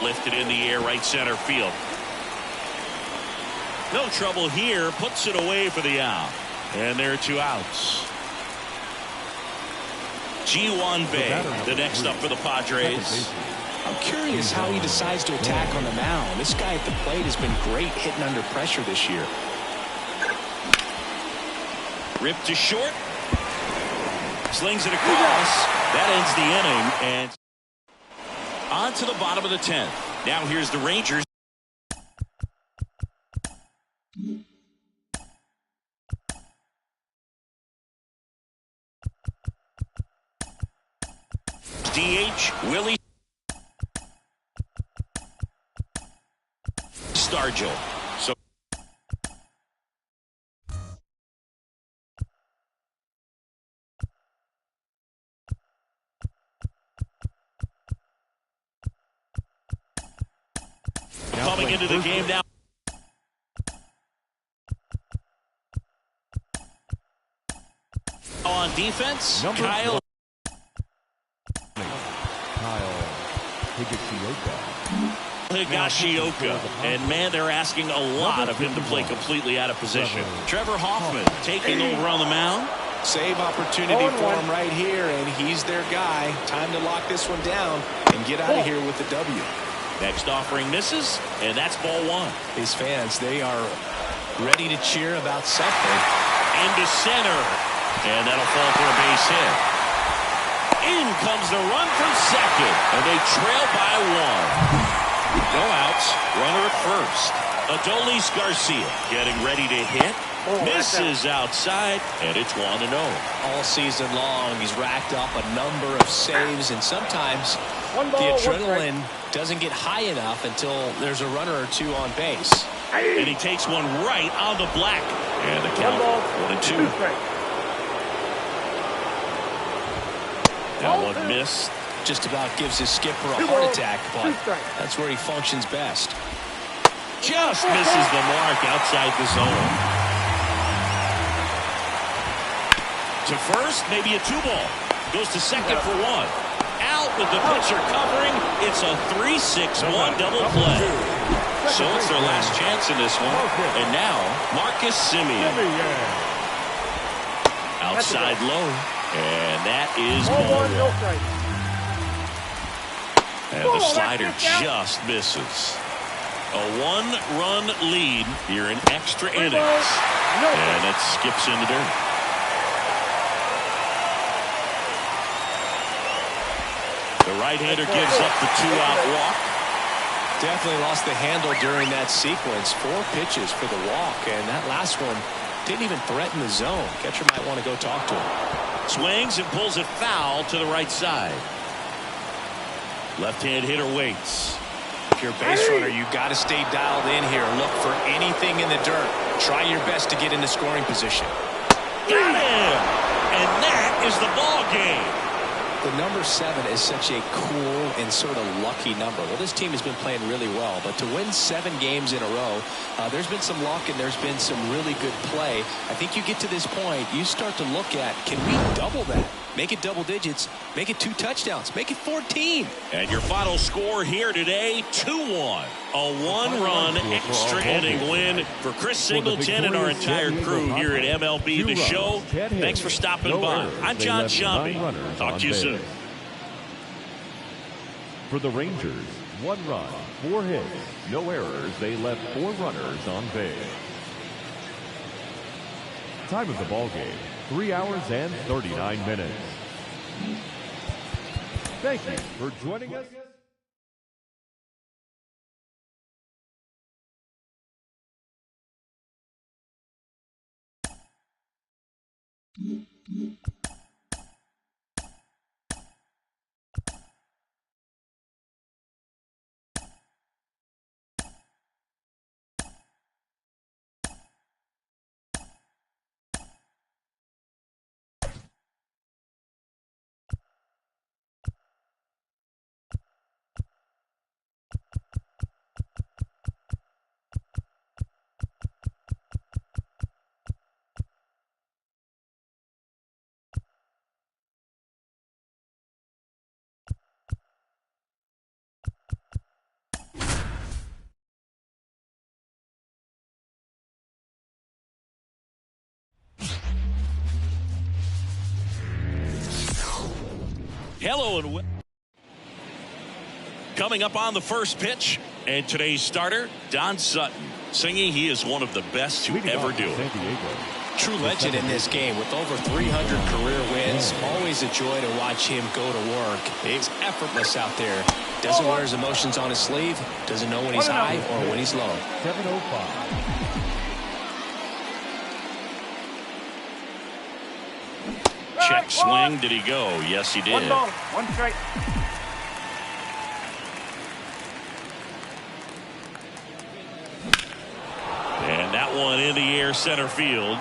Lifted in the air, right center field. No trouble here, puts it away for the out. And there are 2 outs. G1 the next up for the Padres. I'm curious how he decides to attack on the mound. This guy at the plate has been great hitting under pressure this year. Ripped to short. Slings it across. That ends the inning. And on to the bottom of the 10th. Now here's the Rangers. DH Willie Stargell. So coming into the game now. On defense, Kyle Higashioka. And man, they're asking a lot of him to play completely out of position. Trevor Hoffman taking over on the mound. Save opportunity for him right here, and he's their guy. Time to lock this one down and get out of here with the W. Next offering misses, and that's ball 1. These fans, they are ready to cheer about something. Into center, and that'll fall for a base hit. In comes the run from second, and they trail by 1. No outs, runner at first. Adolis Garcia getting ready to hit. Misses outside, and it's 1-0. All season long, he's racked up a number of saves, and sometimes the adrenaline doesn't get high enough until there's a runner or 2 on base. And he takes one right on the black. And the count 1-2. That one missed. Just about gives his skipper a heart attack, but that's where he functions best. Just misses the mark outside the zone. To first, maybe a 2-ball. Goes to second for 1. Out with the pitcher covering. It's a 3-6-1 double play. So it's their last chance in this one. And now, Marcus Semien. Outside low. And that is ball 1. And the slider just misses. A 1-run lead here in extra innings. And it skips in the dirt. The right-hander gives up the 2-out walk. Definitely lost the handle during that sequence. 4 pitches for the walk, and that last one didn't even threaten the zone. Catcher might want to go talk to him. Swings and pulls it foul to the right side. Left-hand hitter waits. If you're a base runner, you got to stay dialed in here. Look for anything in the dirt. Try your best to get into scoring position. Got him! And that is the ball game. The number 7 is such a cool and sort of lucky number. Well, this team has been playing really well, but to win 7 games in a row, there's been some luck and there's been some really good play. I think you get to this point, you start to look at, can we double that? Make it double digits, make it 2 touchdowns, make it 14. And your final score here today, 2-1. A 1-run extra inning win for Chris Singleton and our entire crew here at MLB The Show. Thanks for stopping by. I'm John Sciambi. Talk to you soon. For the Rangers, 1 run, 4 hits, no errors. They left 4 runners on base. Time of the ball game, 3 hours and 39 minutes. Thank you for joining us. Hello and coming up on the first pitch, and today's starter, Don Sutton, singing he is one of the best to ever do it. True legend in this game with over 300 career wins. Always a joy to watch him go to work. He's effortless out there. Doesn't wear his emotions on his sleeve. Doesn't know when he's high or when he's low. 7:05. Check swing. Did he go? Yes, he did. 1 ball, 1 strike. And that one in the air center field.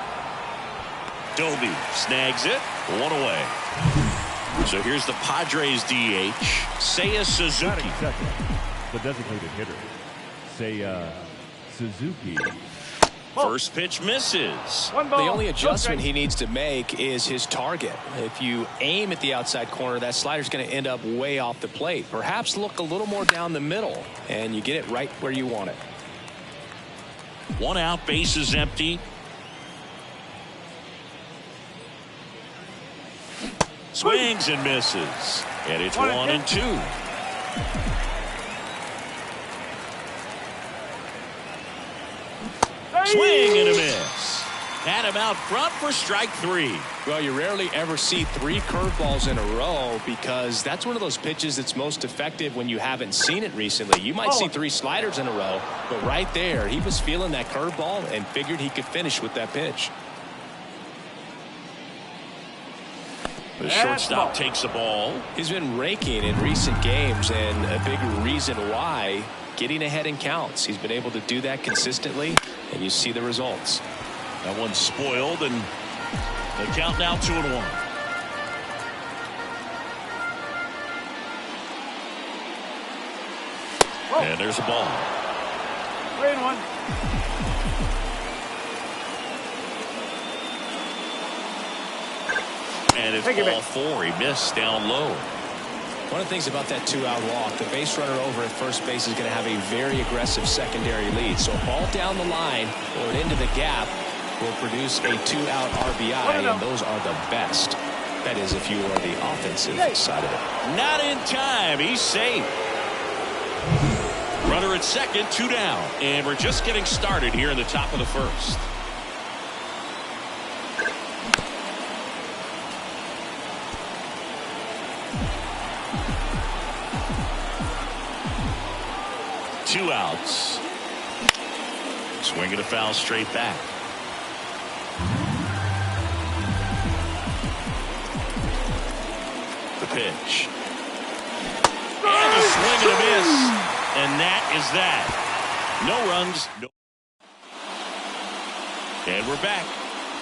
Doby snags it. 1 away. So here's the Padres DH, Seiya Suzuki. Second, the designated hitter, Seiya Suzuki. First pitch misses. 1 ball. The only adjustment he needs to make is his target. If you aim at the outside corner, that slider's going to end up way off the plate. Perhaps look a little more down the middle, and you get it right where you want it. 1 out, bases empty. Swings and misses. And it's 1 and 2. Swing and a miss. Had him out front for strike 3. Well, you rarely ever see 3 curveballs in a row because that's one of those pitches that's most effective when you haven't seen it recently. You might see 3 sliders in a row, but right there, he was feeling that curveball and figured he could finish with that pitch. The shortstop takes the ball. He's been raking in recent games, and a big reason why, getting ahead in counts. He's been able to do that consistently, and you see the results. That one's spoiled, and the count now 2-1. And there's a ball. 3-1. And it's ball 4. He missed down low. One of the things about that 2-out walk, the base runner over at first base is going to have a very aggressive secondary lead. So a ball down the line or into the gap will produce a 2-out RBI, and those are the best. That is if you are the offensive side of it. Not in time. He's safe. Runner at second, 2 down. And we're just getting started here in the top of the first. Two outs. Swinging a foul straight back. The pitch. And a swing and a miss. And that is that. No runs. No. And we're back.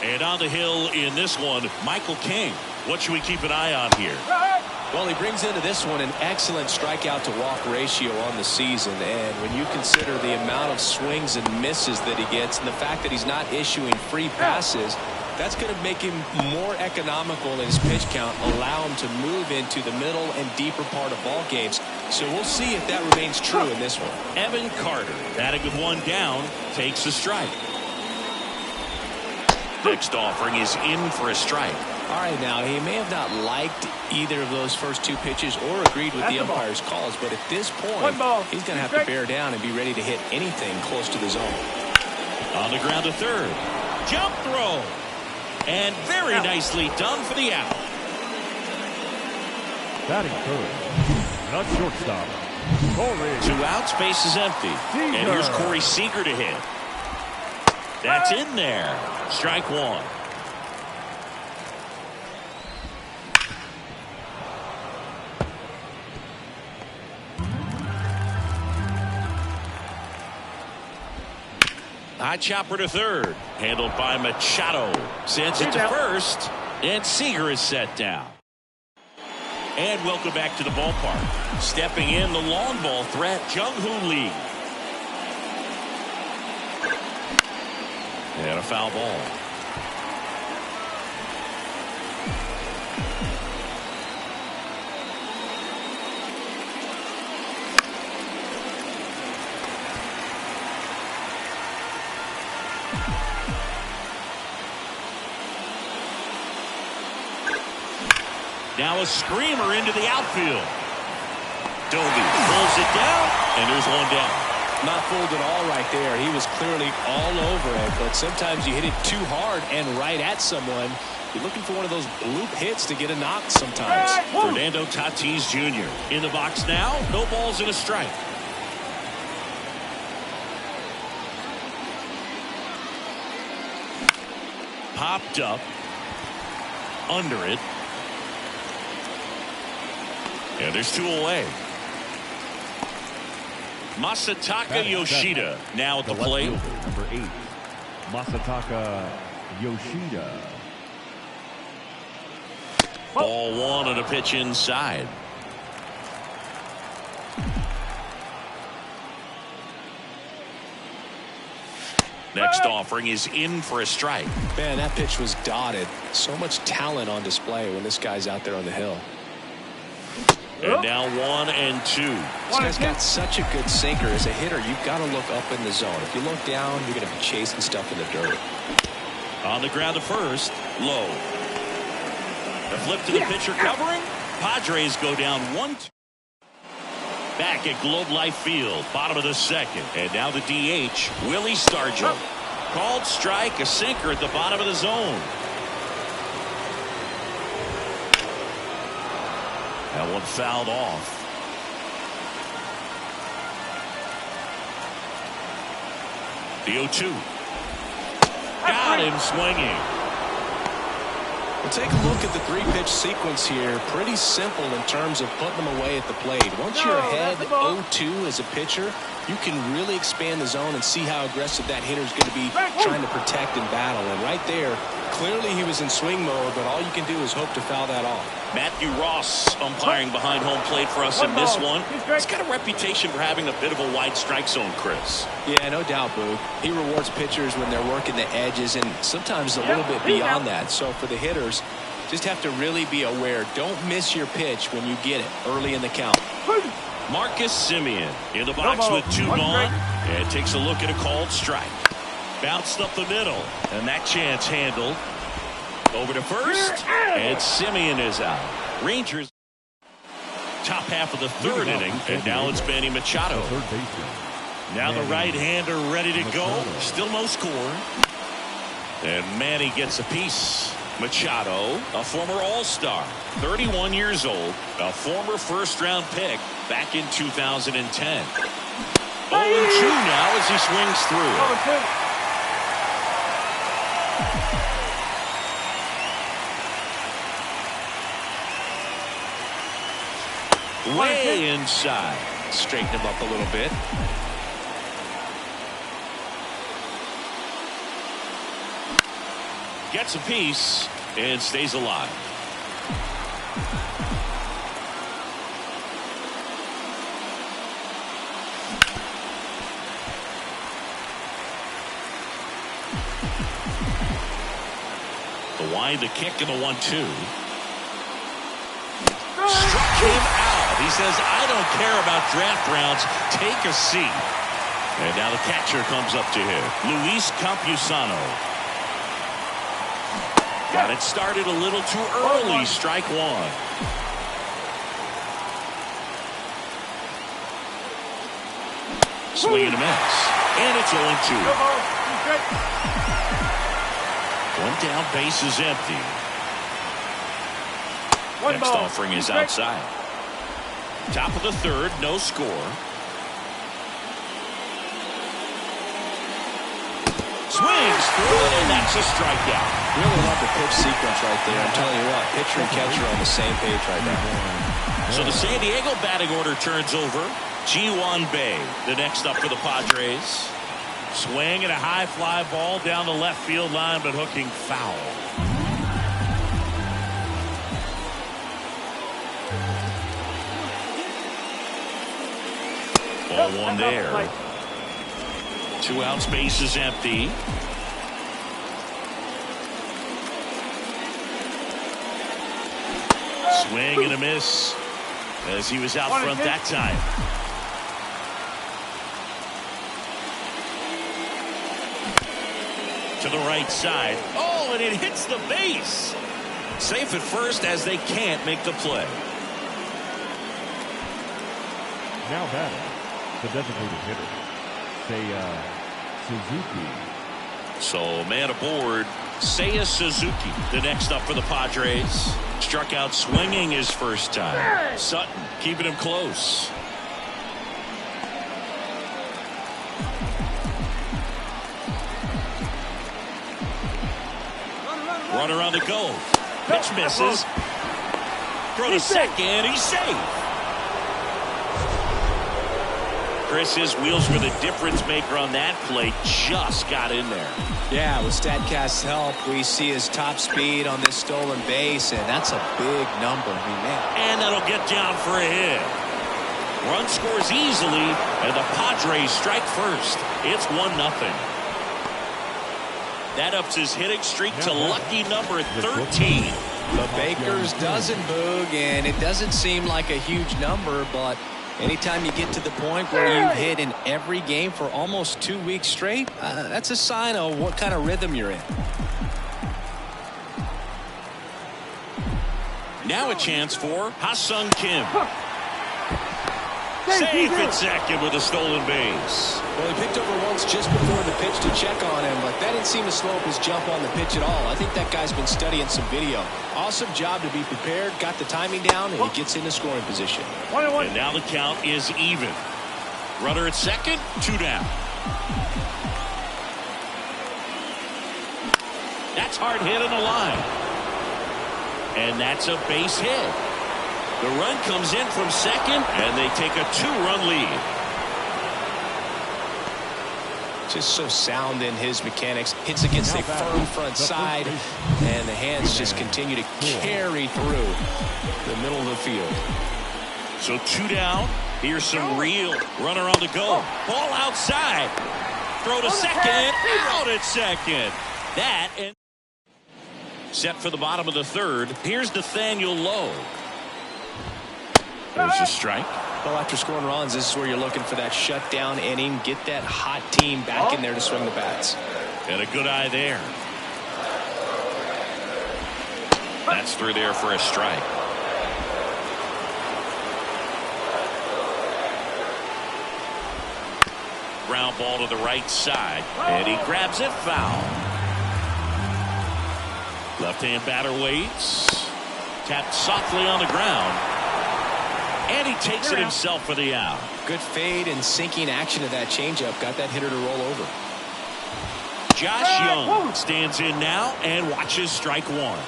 And on the hill in this one, Michael King. What should we keep an eye on here? Well, he brings into this one an excellent strikeout to walk ratio on the season. And when you consider the amount of swings and misses that he gets and the fact that he's not issuing free passes, that's going to make him more economical in his pitch count, allow him to move into the middle and deeper part of ball games. So we'll see if that remains true in this one. Evan Carter, batting with one down, takes a strike. Next offering is in for a strike. All right, now, he may have not liked either of those first two pitches or agreed with the umpire's calls, but at this point, he's going to have to bear down and be ready to hit anything close to the zone. On the ground to third. Jump throw. And very nicely done for the out. Batting third, not shortstop, Corey. 2 outs, base is empty. And here's Corey Seager to hit. That's in there. Strike one. High chopper to third. Handled by Machado. Sends it to first. And Seager is set down. And welcome back to the ballpark. Stepping in the long ball threat, Jung-Hoo Lee. And a foul ball. Now a screamer into the outfield. Doby pulls it down, and there's one down. Not fooled at all right there. He was clearly all over it, but sometimes you hit it too hard and right at someone. You're looking for one of those bloop hits to get a knock sometimes. Fernando Tatis Jr. in the box now. No balls and a strike. Popped up. Under it. And there's 2 away. Masataka Yoshida now at the plate. Number 8, Masataka Yoshida. Ball 1 and a pitch inside. Next offering is in for a strike. Man, that pitch was dotted. So much talent on display when this guy's out there on the hill. And now 1 and 2. This guy's got such a good sinker. As a hitter, you've got to look up in the zone. If you look down, you're going to be chasing stuff in the dirt. On the ground to first. Low. The flip to the pitcher covering. Padres go down 1-2. Back at Globe Life Field, bottom of the second. And now the DH, Willie Stargell. Called strike, a sinker at the bottom of the zone. That one fouled off. The 0-2. Got him swinging. Well, take a look at the 3-pitch sequence here. Pretty simple in terms of putting them away at the plate. Once you're ahead 0-2 as a pitcher, you can really expand the zone and see how aggressive that hitter is going to be trying to protect and battle. And right there, clearly he was in swing mode, but all you can do is hope to foul that off. Matthew Ross umpiring behind home plate for us in this one. He's got a reputation for having a bit of a wide strike zone, Chris. Yeah, no doubt, Boog. He rewards pitchers when they're working the edges and sometimes a little bit beyond that. So for the hitters, just have to really be aware. Don't miss your pitch when you get it early in the count. Marcus Semien in the box with 2 gone and takes a look at a called strike. Bounced up the middle, and that chance handled. Over to first, and Semien is out. Rangers top half of the 3rd inning, and now it's Manny Machado. Now the right-hander ready to go. Still no score. And Manny gets a piece. Machado, a former All-Star, 31 years old, a former first-round pick back in 2010. 0-2 now as he swings through. Way inside. straighten him up a little bit. Gets a piece and stays alive. The wind, the kick, and the 1-2. Struck him out. He says, I don't care about draft rounds. Take a seat. And now the catcher comes up to him. Luis Campusano. Got it started a little too early. Strike one. Swing and a miss. And it's 0-2. One down, base is empty. Next offering is outside. Top of the third, no score. Swings through it, and that's a strikeout. Really love the pitch sequence right there. I'm telling you what, pitcher and catcher on the same page right now. So the San Diego batting order turns over. Ji-hwan Bae, the next up for the Padres. Swing and a high fly ball down the left field line, but hooking foul. Ball one there. 2 outs, base is empty. Swing and a miss as he was out front that time. To the right side. Oh, and it hits the base. Safe at first as they can't make the play. Now batting, the designated hitter, Seiya Suzuki. So man aboard, Seiya Suzuki, the next up for the Padres. Struck out swinging his first time. Sutton keeping him close. Runner on the go. Pitch misses. Throw to second. He's safe. Chris, his wheels were the difference maker on that play. Just got in there. Yeah, with StatCast's help, we see his top speed on this stolen base, and that's a big number. I mean, man. And that'll get down for a hit. Run scores easily, and the Padres strike first. It's 1-0. That ups his hitting streak to lucky number 13. The Baker's dozen, Boog, and it doesn't seem like a huge number, but anytime you get to the point where you hit in every game for almost 2 weeks straight, that's a sign of what kind of rhythm you're in. Now a chance for Ha-Sung Kim. Safe at second with a stolen base. Well, he picked over once just before the pitch to check on him, but that didn't seem to slow up his jump on the pitch at all. I think that guy's been studying some video. Awesome job to be prepared, got the timing down, and he gets into scoring position. And now the count is even. Runner at second, 2 down. That's hard hit on the line. And that's a base hit. The run comes in from second, and they take a 2-run lead. Just so sound in his mechanics. Hits against a firm front side, and the hands just continue to carry through the middle of the field. So 2 down. Here's some real runner on the go. Ball outside. Throw to second. Out at second. That and set for the bottom of the third. Here's Nathaniel Lowe. There's a strike. Well, after scoring runs, this is where you're looking for that shutdown inning. Get that hot team back in there to swing the bats. And a good eye there. That's through there for a strike. Ground ball to the right side. And he grabs it foul. Left-hand batter waits. Tapped softly on the ground. And he takes it himself for the out. Good fade and sinking action of that changeup. Got that hitter to roll over. Josh Young stands in now and watches strike one.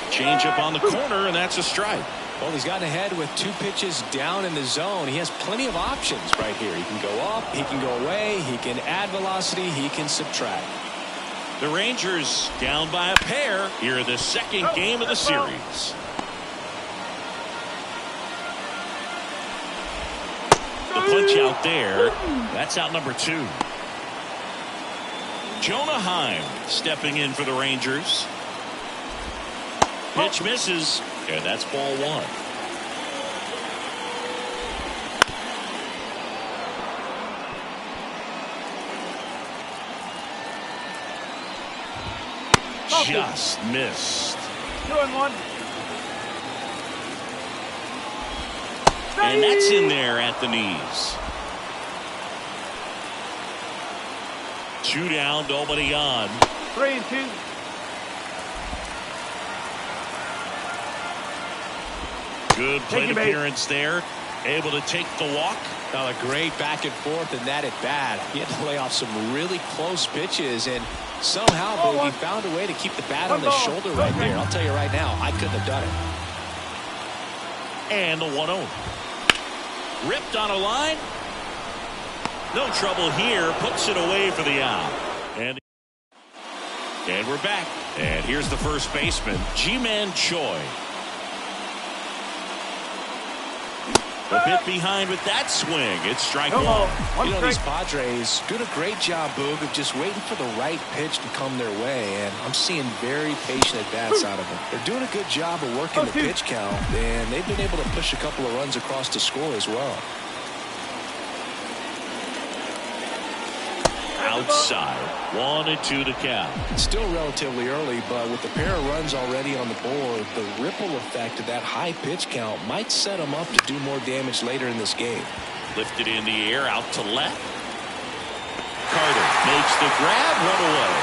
Changeup on the corner, and that's a strike. Well, he's gotten ahead with 2 pitches down in the zone. He has plenty of options right here. He can go up, he can go away, he can add velocity, he can subtract. The Rangers down by a pair here in the second game of the series. The punch out there. That's out number 2. Jonah Heim stepping in for the Rangers. Pitch misses. And that's ball 1. Just missed. 2-1. And that's in there at the knees. 2 down, nobody on. 3-2. Good plate appearance there. Able to take the walk. A great back and forth in that at bat. He had to lay off some really close pitches, and somehow Bogey found a way to keep the bat on the shoulder right there. I'll tell you right now, I couldn't have done it. And the 1-0. Ripped on a line. No trouble here. Puts it away for the out. And we're back. And here's the first baseman, Ji-Man Choi. A bit behind with that swing. It's strike 1. You know, these Padres doing a great job, Boog, of just waiting for the right pitch to come their way, and I'm seeing very patient at-bats out of them. They're doing a good job of working the pitch count, and they've been able to push a couple of runs across to score as well. Outside. 1-2 to count. It's still relatively early, but with the pair of runs already on the board, the ripple effect of that high pitch count might set them up to do more damage later in this game. Lifted in the air, out to left. Carter makes the grab, 1 away.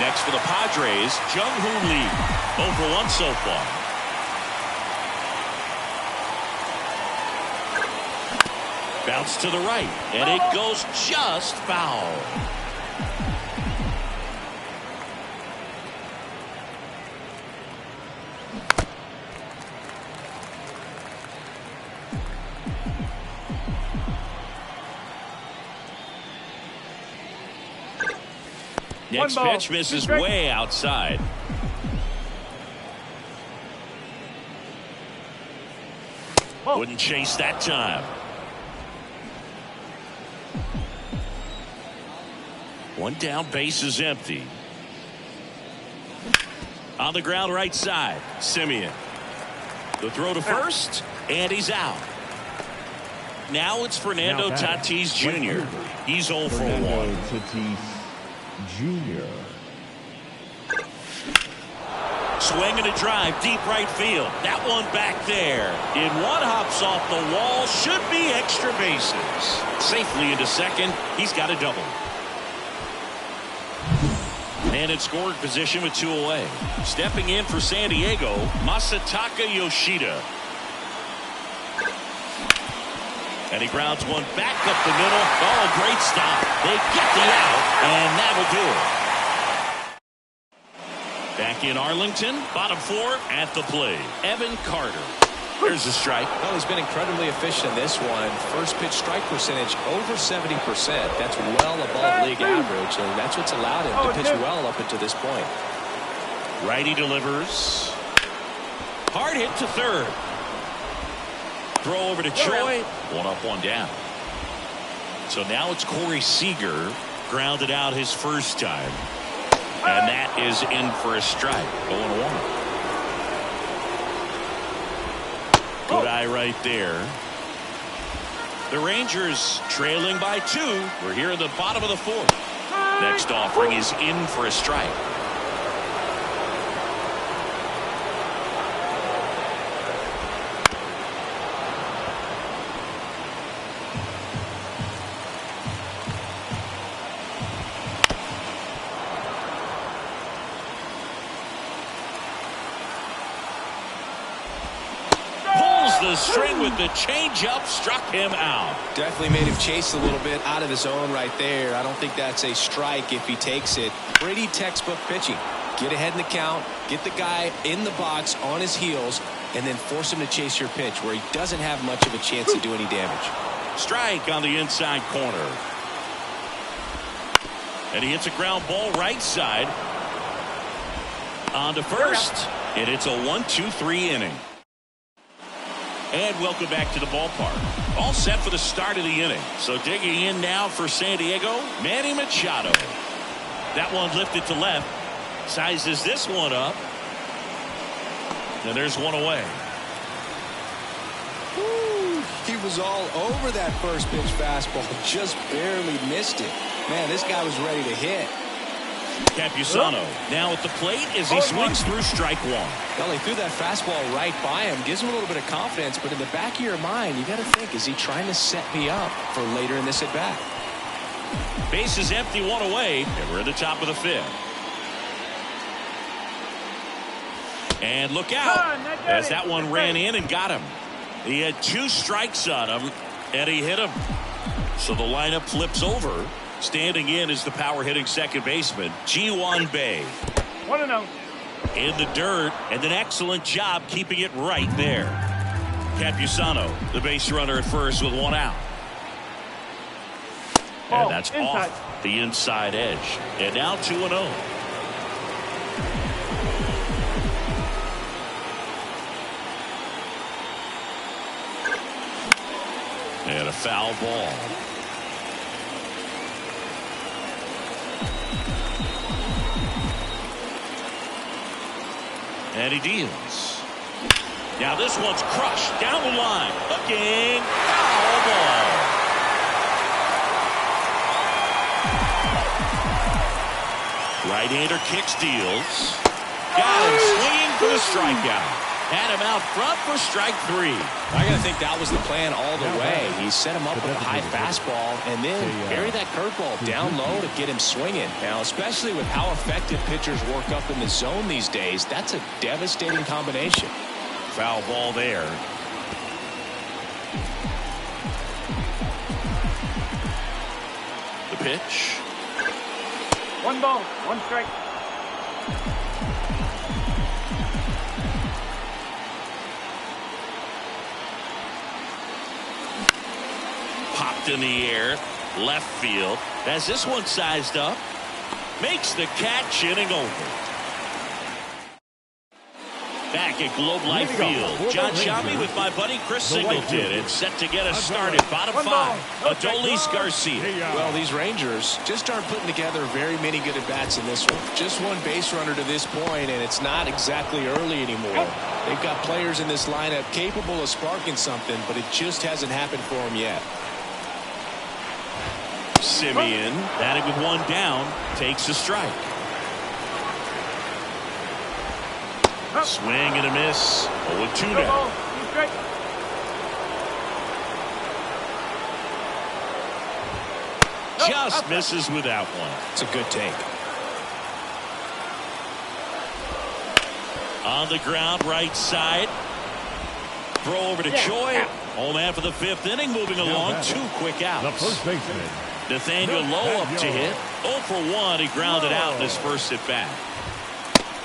Next for the Padres, Jung-Hoo Lee. 0 for 1 so far. Bounce to the right, and it goes just foul. Next pitch misses way outside. Wouldn't chase that time. One down, base is empty. On the ground right side, Simeon. The throw to first, and he's out. Now it's Fernando Tatis Jr. He's 0 for 1. Tatis Jr. Swing and a drive, deep right field. That one back there. In one, hops off the wall. Should be extra bases. Safely into second. He's got a double. And in scoring position with 2 away. Stepping in for San Diego, Masataka Yoshida. And he grounds one back up the middle. Oh, great stop. They get the out, and that'll do it. Back in Arlington, bottom 4 at the plate. Evan Carter. There's a strike. Well, he's been incredibly efficient in this one. First pitch strike percentage over 70%. That's well above league average, and that's what's allowed him to pitch well up until this point. Righty delivers. Hard hit to third. Throw over to Choi. 1 up, 1 down. So now it's Corey Seager. Grounded out his first time. And that is in for a strike. 0-1. Good eye right there. The Rangers trailing by 2. We're here in the bottom of the 4th. Next offering is in for a strike. The string with the changeup struck him out. Definitely made him chase a little bit out of the zone right there. I don't think that's a strike if he takes it. Pretty textbook pitching. Get ahead in the count, get the guy in the box on his heels, and then force him to chase your pitch where he doesn't have much of a chance to do any damage. Strike on the inside corner. And he hits a ground ball right side. On to first. And it's a 1-2-3 inning. And welcome back to the ballpark. All set for the start of the inning. So digging in now for San Diego, Manny Machado. That one lifted to left. Sizes this one up. And there's one away. Woo, he was all over that first pitch fastball. Just barely missed it. Man, this guy was ready to hit. Campusano now at the plate as he swings through strike one. Well, he threw that fastball right by him. Gives him a little bit of confidence, but in the back of your mind, you got to think, is he trying to set me up for later in this at-bat? Base is empty, one away, and we're at the top of the fifth. And look out as that one ran in and got him. He had 2 strikes on him, and he hit him. So the lineup flips over. Standing in is the power-hitting second baseman, Ji-Hwan Bae. 1-0. In the dirt, and an excellent job keeping it right there. Campusano, the base runner at first with 1 out. And that's inside. Off the inside edge. And now 2-0. And a foul ball. And he deals. Now this one's crushed down the line. Looking. Foul ball. Right-hander kicks, deals. Got him swinging for the strikeout. Had him out front for strike 3. I got to think that was the plan all the way. He set him up with a high fastball and then carry that curveball down low to get him swinging. Now, especially with how effective pitchers work up in the zone these days, that's a devastating combination. Foul ball there. The pitch. 1 ball, 1 strike. Popped in the air, left field. Has this one sized up. Makes the catch, inning over. Back at Globe Life Field, John Sciambi with my buddy Chris Singleton. It's set to get us started. Bottom 5, Adolis Garcia. Well, these Rangers just aren't putting together very many good at-bats in this one. Just 1 base runner to this point, and it's not exactly early anymore. They've got players in this lineup capable of sparking something, but it just hasn't happened for them yet. Simeon, batting with 1 down, takes a strike. Swing and a miss. 0-2 now. Just misses with that one. It's a good take. On the ground, right side. Throw over to Choi. Home half of the 5th inning, moving along. 2 quick outs. The first baseman, Nathaniel Lowe up to hit. 0 for 1. He grounded out in his first at bat.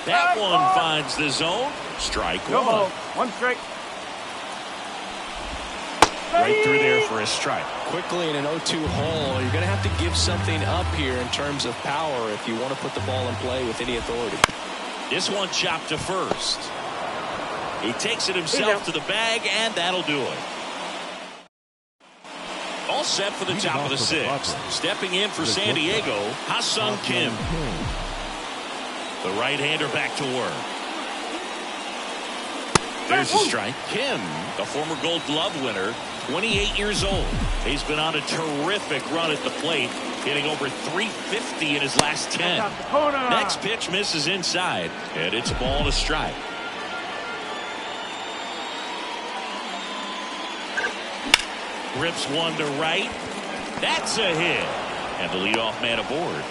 That one finds the zone. Strike 1. 1 strike. Right through there for a strike. Quickly in an 0-2 hole, you're going to have to give something up here in terms of power if you want to put the ball in play with any authority. This one chopped to first. He takes it himself to the bag, and that'll do it. All set for the top of the 6th. Stepping in for San Diego, Ha-Seong Kim. The right-hander back to work. There's a strike. Kim, the former Gold Glove winner, 28 years old. He's been on a terrific run at the plate, hitting over 350 in his last 10. Next pitch misses inside, and it's a ball and a strike. Rips one to right. That's a hit. And the leadoff man aboard.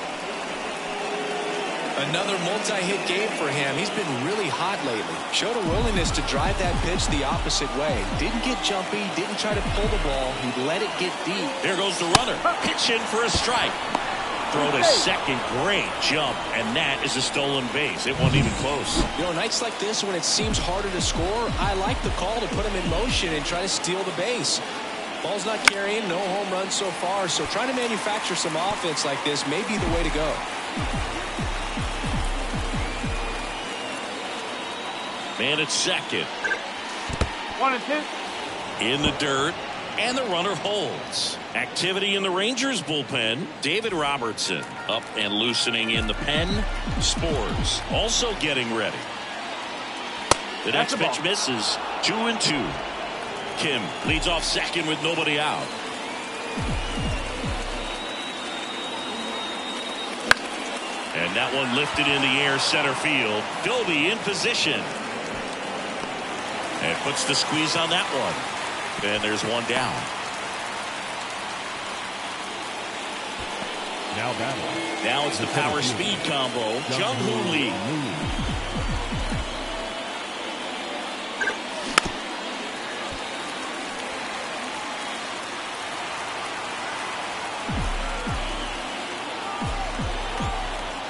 Another multi-hit game for him. He's been really hot lately. Showed a willingness to drive that pitch the opposite way. Didn't get jumpy, didn't try to pull the ball. He let it get deep. There goes the runner. Pitch in for a strike. throw to second. Great jump, and that is a stolen base. It wasn't even close. You know, nights like this when it seems harder to score, I like the call to put him in motion and try to steal the base. Ball's not carrying, no home runs so far, so trying to manufacture some offense like this may be the way to go. Man at second. 1 and 2. In the dirt, and the runner holds. Activity in the Rangers bullpen. David Robertson up and loosening in the pen. Spores also getting ready. The next pitch misses. 2-2. Kim leads off second with nobody out. And that one lifted in the air center field. Doby in position. And puts the squeeze on that one. And there's one down. Now it's the power speed combo. Jung-Hoo Lee.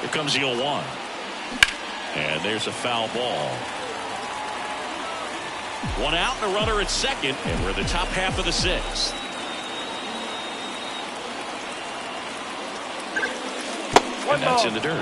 Here comes the 0-1. And there's a foul ball. One out and a runner at second, and we're in the top half of the 6th. And that's in the dirt.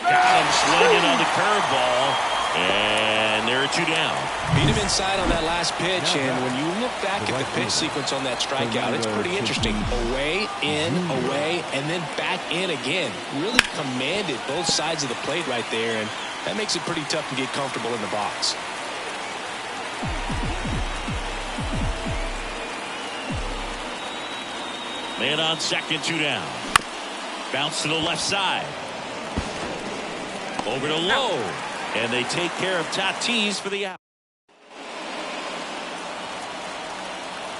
Got him swinging on the curveball. And there are 2 down. Beat him inside on that last pitch, and when you look back at the pitch sequence on that strikeout, it's pretty interesting. Away, in, away, and then back in again. Really commanded both sides of the plate right there, and that makes it pretty tough to get comfortable in the box. Man on second, 2 down. Bounce to the left side. Over to Lowe. And they take care of Tatis for the out.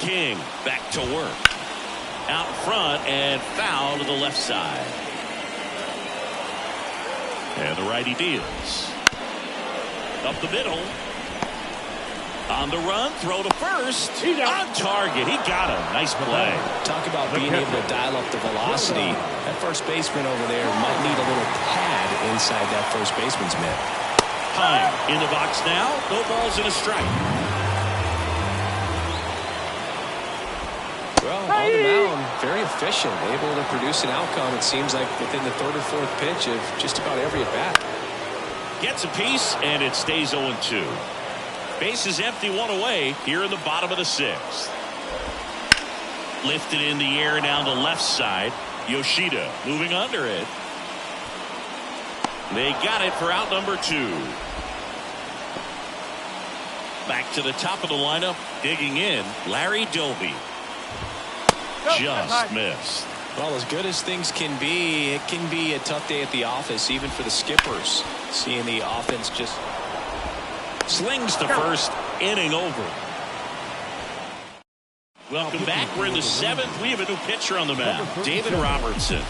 King back to work. Out front and foul to the left side. And the righty deals. Up the middle. On the run, throw to first. On target. He got him. Nice play. Talk about being able to dial up the velocity. That first baseman over there might need a little pad inside that first baseman's mitt. Time in the box now. No balls and a strike. Well, on the mound, very efficient, able to produce an outcome, it seems like, within the 3rd or 4th pitch of just about every at-bat. Gets a piece, and it stays 0-2. Base is empty, 1 away here in the bottom of the 6th. Lifted in the air down the left side. Yoshida moving under it. They got it for out number 2. Back to the top of the lineup, digging in, Larry Doby. Just missed. Well, as good as things can be, it can be a tough day at the office, even for the skippers. Seeing the offense just slings to first, inning over. Welcome back. We're in the 7th. We have a new pitcher on the mound, David Robertson.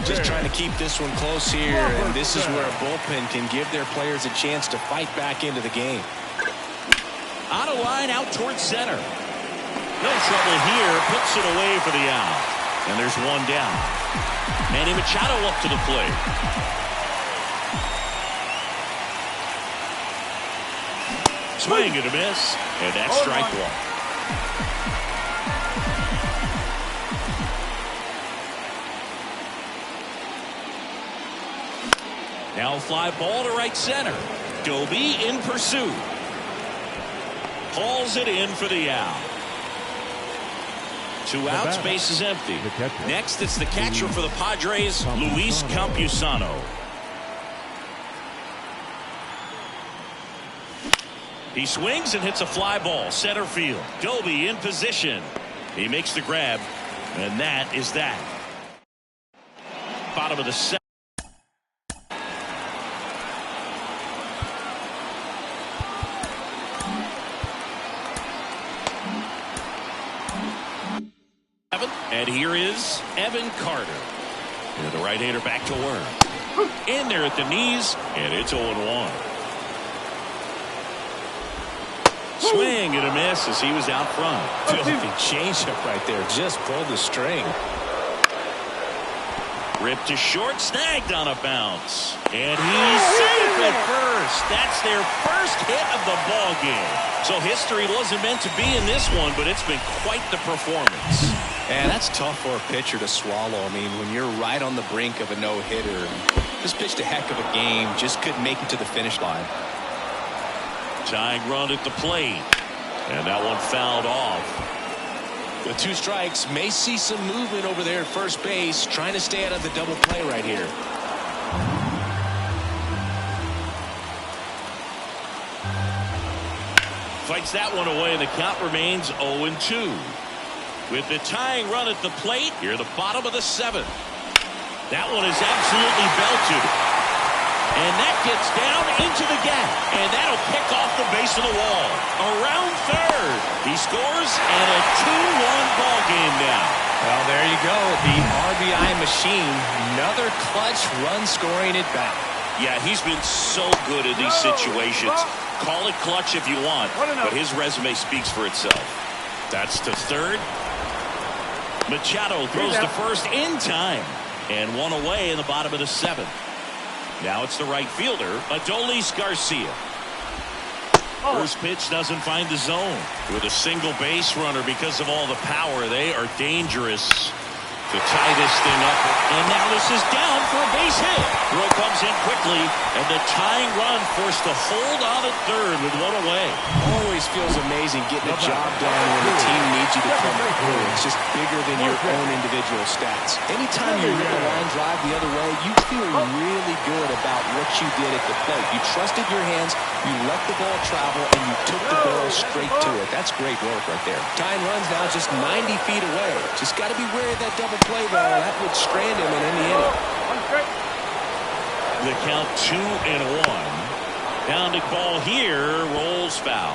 Just trying to keep this one close here, and this is where a bullpen can give their players a chance to fight back into the game. On a line out towards center. No trouble here. Puts it away for the out. And there's one down. Manny Machado up to the plate. Swing and a miss. And that's strike 1. Now fly ball to right center. Doby in pursuit. Hauls it in for the out. 2 outs, base is empty. Next, it's the catcher for the Padres, Luis Campusano. He swings and hits a fly ball, center field. Doby in position. He makes the grab, and that is that. Bottom of the 7th. And here is Evan Carter. And the right-hander back to work. In there at the knees, and it's 0-1. swing and a miss as he was out front. Filthy changeup right there. Just pulled the string. Ripped to short, snagged on a bounce. And he's safe at first. That's their first hit of the ball game. So history wasn't meant to be in this one, but it's been quite the performance. And that's tough for a pitcher to swallow. I mean, when you're right on the brink of a no-hitter, just pitched a heck of a game, just couldn't make it to the finish line. Tying run at the plate. And that one fouled off. With 2 strikes, may see some movement over there at first base, trying to stay out of the double play right here. Fights that one away, and the count remains 0-2. With the tying run at the plate, here the bottom of the 7th. That one is absolutely belted. And that gets down into the gap. And that'll pick off the base of the wall. Around third. He scores, and a 2-1 ball game now. Well, there you go. The RBI machine. Another clutch run scoring at bat. Yeah, he's been so good in these situations. Call it clutch if you want, but his resume speaks for itself. That's to third. Machado throws to first in time. And one away in the bottom of the 7th. Now it's the right fielder, Adolis Garcia. First pitch doesn't find the zone. With a single base runner because of all the power, they are dangerous to tie this thing up. And now this is down for a base hit. Throw comes in quickly, and the tying run forced to hold on at third with one away. Always feels amazing getting a job done when the team needs you to come through. It's just bigger than your own individual stats. Anytime you rip a line drive the other way, you feel really good about what you did at the plate. You trusted your hands, you let the ball travel, and you took the barrel straight to it. That's great work right there. Tying runs now just 90 feet away. Just got to be wary of that double play, though. That would strand him in any inning. The count 2-1. Pounding ball here, rolls foul.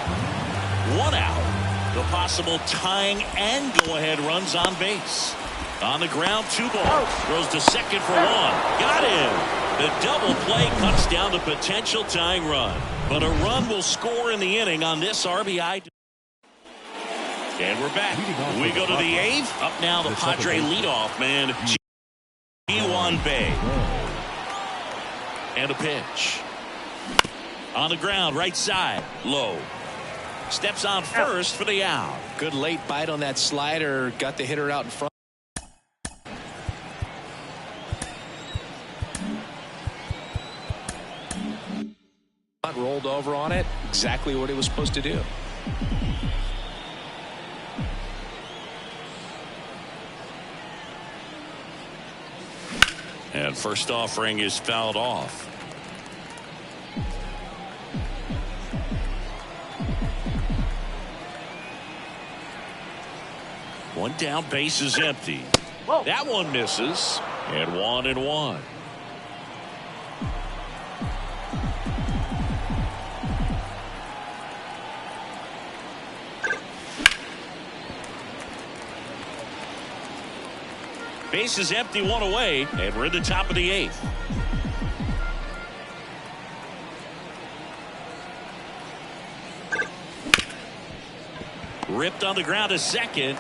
1 out. The possible tying and go-ahead runs on base. On the ground, 2 balls. Throws to second for 1. Got him. The double play cuts down the potential tying run. But a run will score in the inning on this RBI. And we're back. We go to the 8th. Up now, the Padre leadoff man, G1 Bay. And a pitch. On the ground, right side, low. Steps on first for the out. Good late bite on that slider. Got the hitter out in front. Rolled over on it. Exactly what it was supposed to do. And first offering is fouled off. One down, base is empty. That one misses. And 1-1. Base is empty, 1 away, and we're in the top of the 8th. Ripped on the ground to second.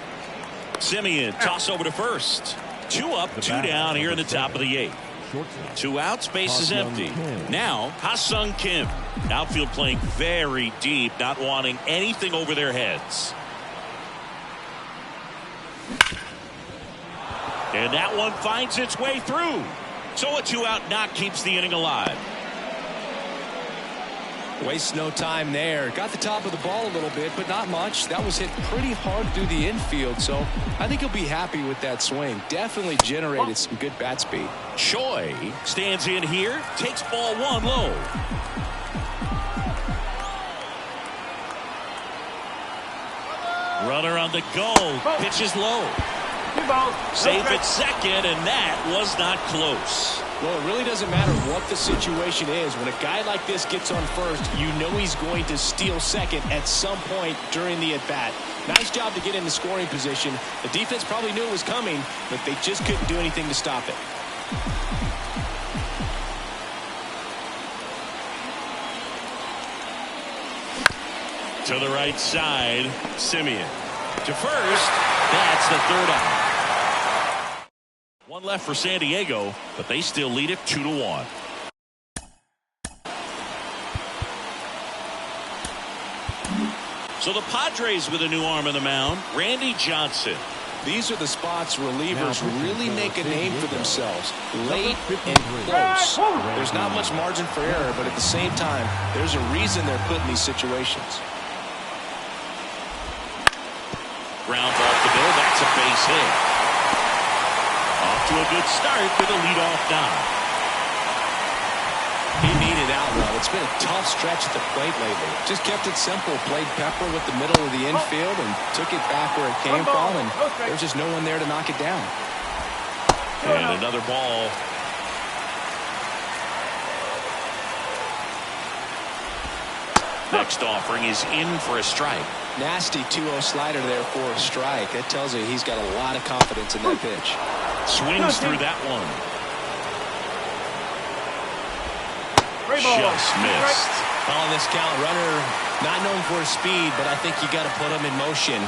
Simeon toss over to first. 2 up, 2 down here in the top of the 8th. 2 outs, base is empty. Now Ha-Sung Kim. Outfield playing very deep, not wanting anything over their heads. And that one finds its way through. So a 2-out knock keeps the inning alive. Wastes no time there. Got the top of the ball a little bit, but not much. That was hit pretty hard through the infield, so I think he'll be happy with that swing. Definitely generated some good bat speed. Choi stands in here, takes ball 1 low. Runner on the go, pitches low. Safe at second, and that was not close. Well, it really doesn't matter what the situation is. When a guy like this gets on first, you know he's going to steal second at some point during the at-bat. Nice job to get in the scoring position. The defense probably knew it was coming, but they just couldn't do anything to stop it. To the right side, Simeon. To first, that's the third out. One left for San Diego, but they still lead it 2-1. So the Padres with a new arm on the mound, Randy Johnson. These are the spots relievers really make a name for themselves. Late and close. There's not much margin for error, but at the same time, there's a reason they're put in these situations. Grounds off the middle. That's a base hit. Off to a good start with a leadoff knock. He needed out well. It's been a tough stretch at the plate lately. Just kept it simple. Played pepper with the middle of the infield and took it back where it came from. And there's just no one there to knock it down. And another ball. Next offering is in for a strike. Nasty 2-0 slider there for a strike. That tells you he's got a lot of confidence in that pitch. Swings through that one. Just missed. On this count, runner not known for his speed, but I think you got to put him in motion.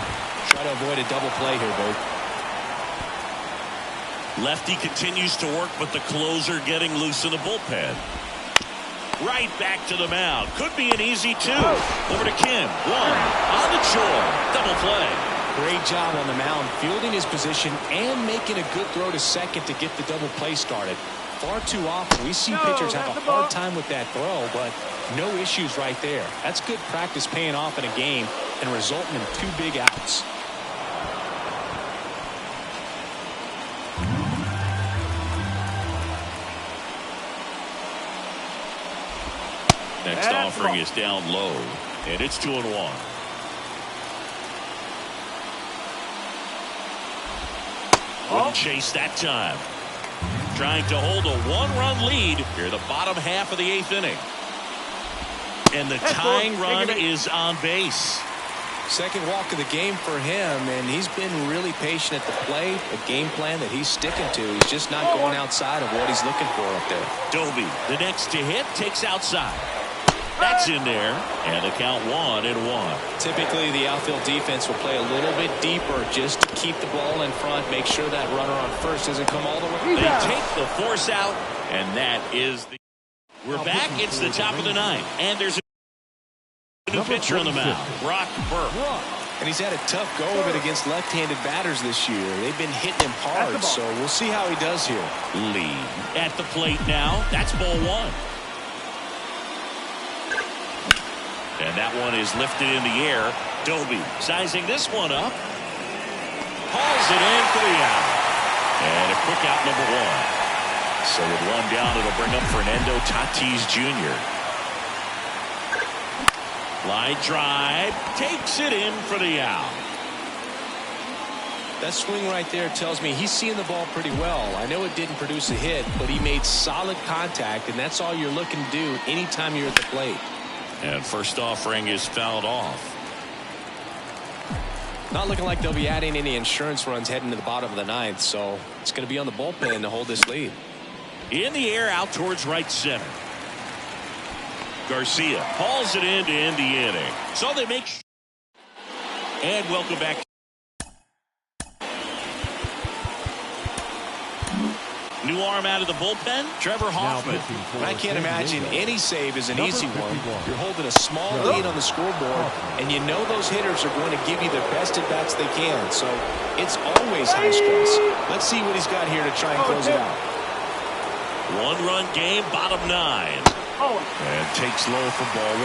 Try to avoid a double play here, Bert. Lefty continues to work, but the closer getting loose in the bullpen. Right back to the mound. Could be an easy two. Over to Kim. One on the chore. Double play. Great job on the mound, fielding his position and making a good throw to second to get the double play started. Far too often we see pitchers have a hard time with that throw, but no issues right there. That's good practice paying off in a game and resulting in 2 big outs. Next offering is down low, and it's 2-1. Wouldn't chase that time. Trying to hold a 1-run lead here, the bottom half of the 8th inning. And the tying run is on base. Second walk of the game for him, and he's been really patient at the plate. A game plan that he's sticking to. He's just not going outside of what he's looking for up there. Doby, the next to hit, takes outside. That's in there, and the count 1-1. Typically, the outfield defense will play a little bit deeper just to keep the ball in front, make sure that runner on first doesn't come all the way. They take the force out, and that is the... We're back. It's the top of the 9th, and there's a new pitcher on the mound, Brock Burke. And he's had a tough go of it against left-handed batters this year. They've been hitting him hard, so we'll see how he does here. Lee at the plate now. That's ball 1. And that one is lifted in the air. Doby sizing this one up. Hauls it in for the out. And a quick out, number 1. So with one down, it'll bring up Fernando Tatis Jr. Line drive. Takes it in for the out. That swing right there tells me he's seeing the ball pretty well. I know it didn't produce a hit, but he made solid contact, and that's all you're looking to do anytime you're at the plate. And first offering is fouled off. Not looking like they'll be adding any insurance runs heading to the bottom of the 9th, so it's going to be on the bullpen to hold this lead. In the air, out towards right center. Garcia hauls it in to end the inning. So they make... And welcome back. New arm out of the bullpen, Trevor Hoffman. I can't imagine any save is an easy one. You're holding a small lead on the scoreboard, and you know those hitters are going to give you the best at-bats they can, so it's always high stress. Let's see what he's got here to try and close it out. 1-run game, bottom 9. And takes low for ball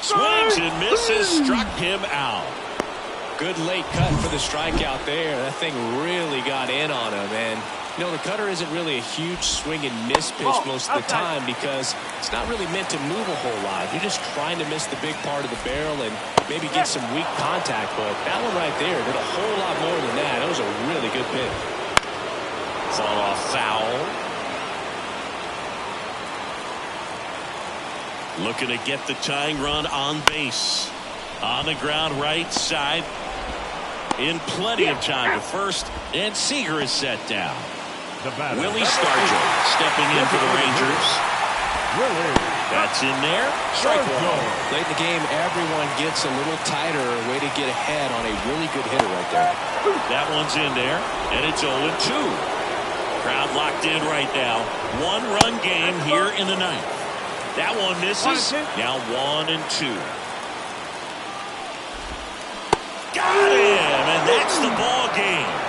1. Swings and misses, struck him out. Good late cut for the strikeout there. That thing really got in on him. And, you know, the cutter isn't really a huge swing and miss pitch most of the time because it's not really meant to move a whole lot. You're just trying to miss the big part of the barrel and maybe get some weak contact. But that one right there did a whole lot more than that. It was a really good pitch. Fall off foul. Looking to get the tying run on base. On the ground right side. In plenty of time to first, and Seager is set down. Willie Stargell stepping in for the Rangers. That's in there. Strike one. Late in the game, everyone gets a little tighter. Way to get ahead on a really good hitter right there. That one's in there, and it's 0-2. Crowd locked in right now. One-run game here in the ninth. That one misses. Now 1-2. Got him, and that's the ball game.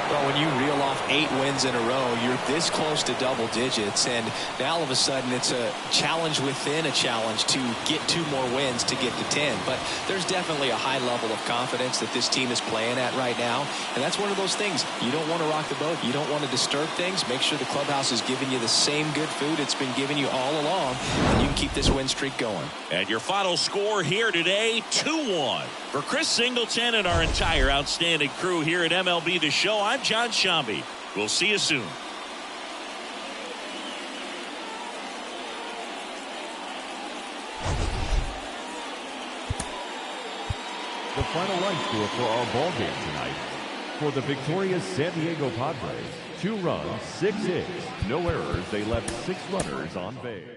Well, when you reel off 8 wins in a row, you're this close to double digits, and now all of a sudden it's a challenge within a challenge to get 2 more wins to get to 10. But there's definitely a high level of confidence that this team is playing at right now, and that's one of those things. You don't want to rock the boat. You don't want to disturb things. Make sure the clubhouse is giving you the same good food it's been giving you all along, and you can keep this win streak going. And your final score here today, 2-1. For Chris Singleton and our entire outstanding crew here at MLB The Show, I'm John Shambi. We'll see you soon. The final line score for our ball game tonight. For the victorious San Diego Padres, 2 runs, 6 hits, no errors. They left 6 runners on base.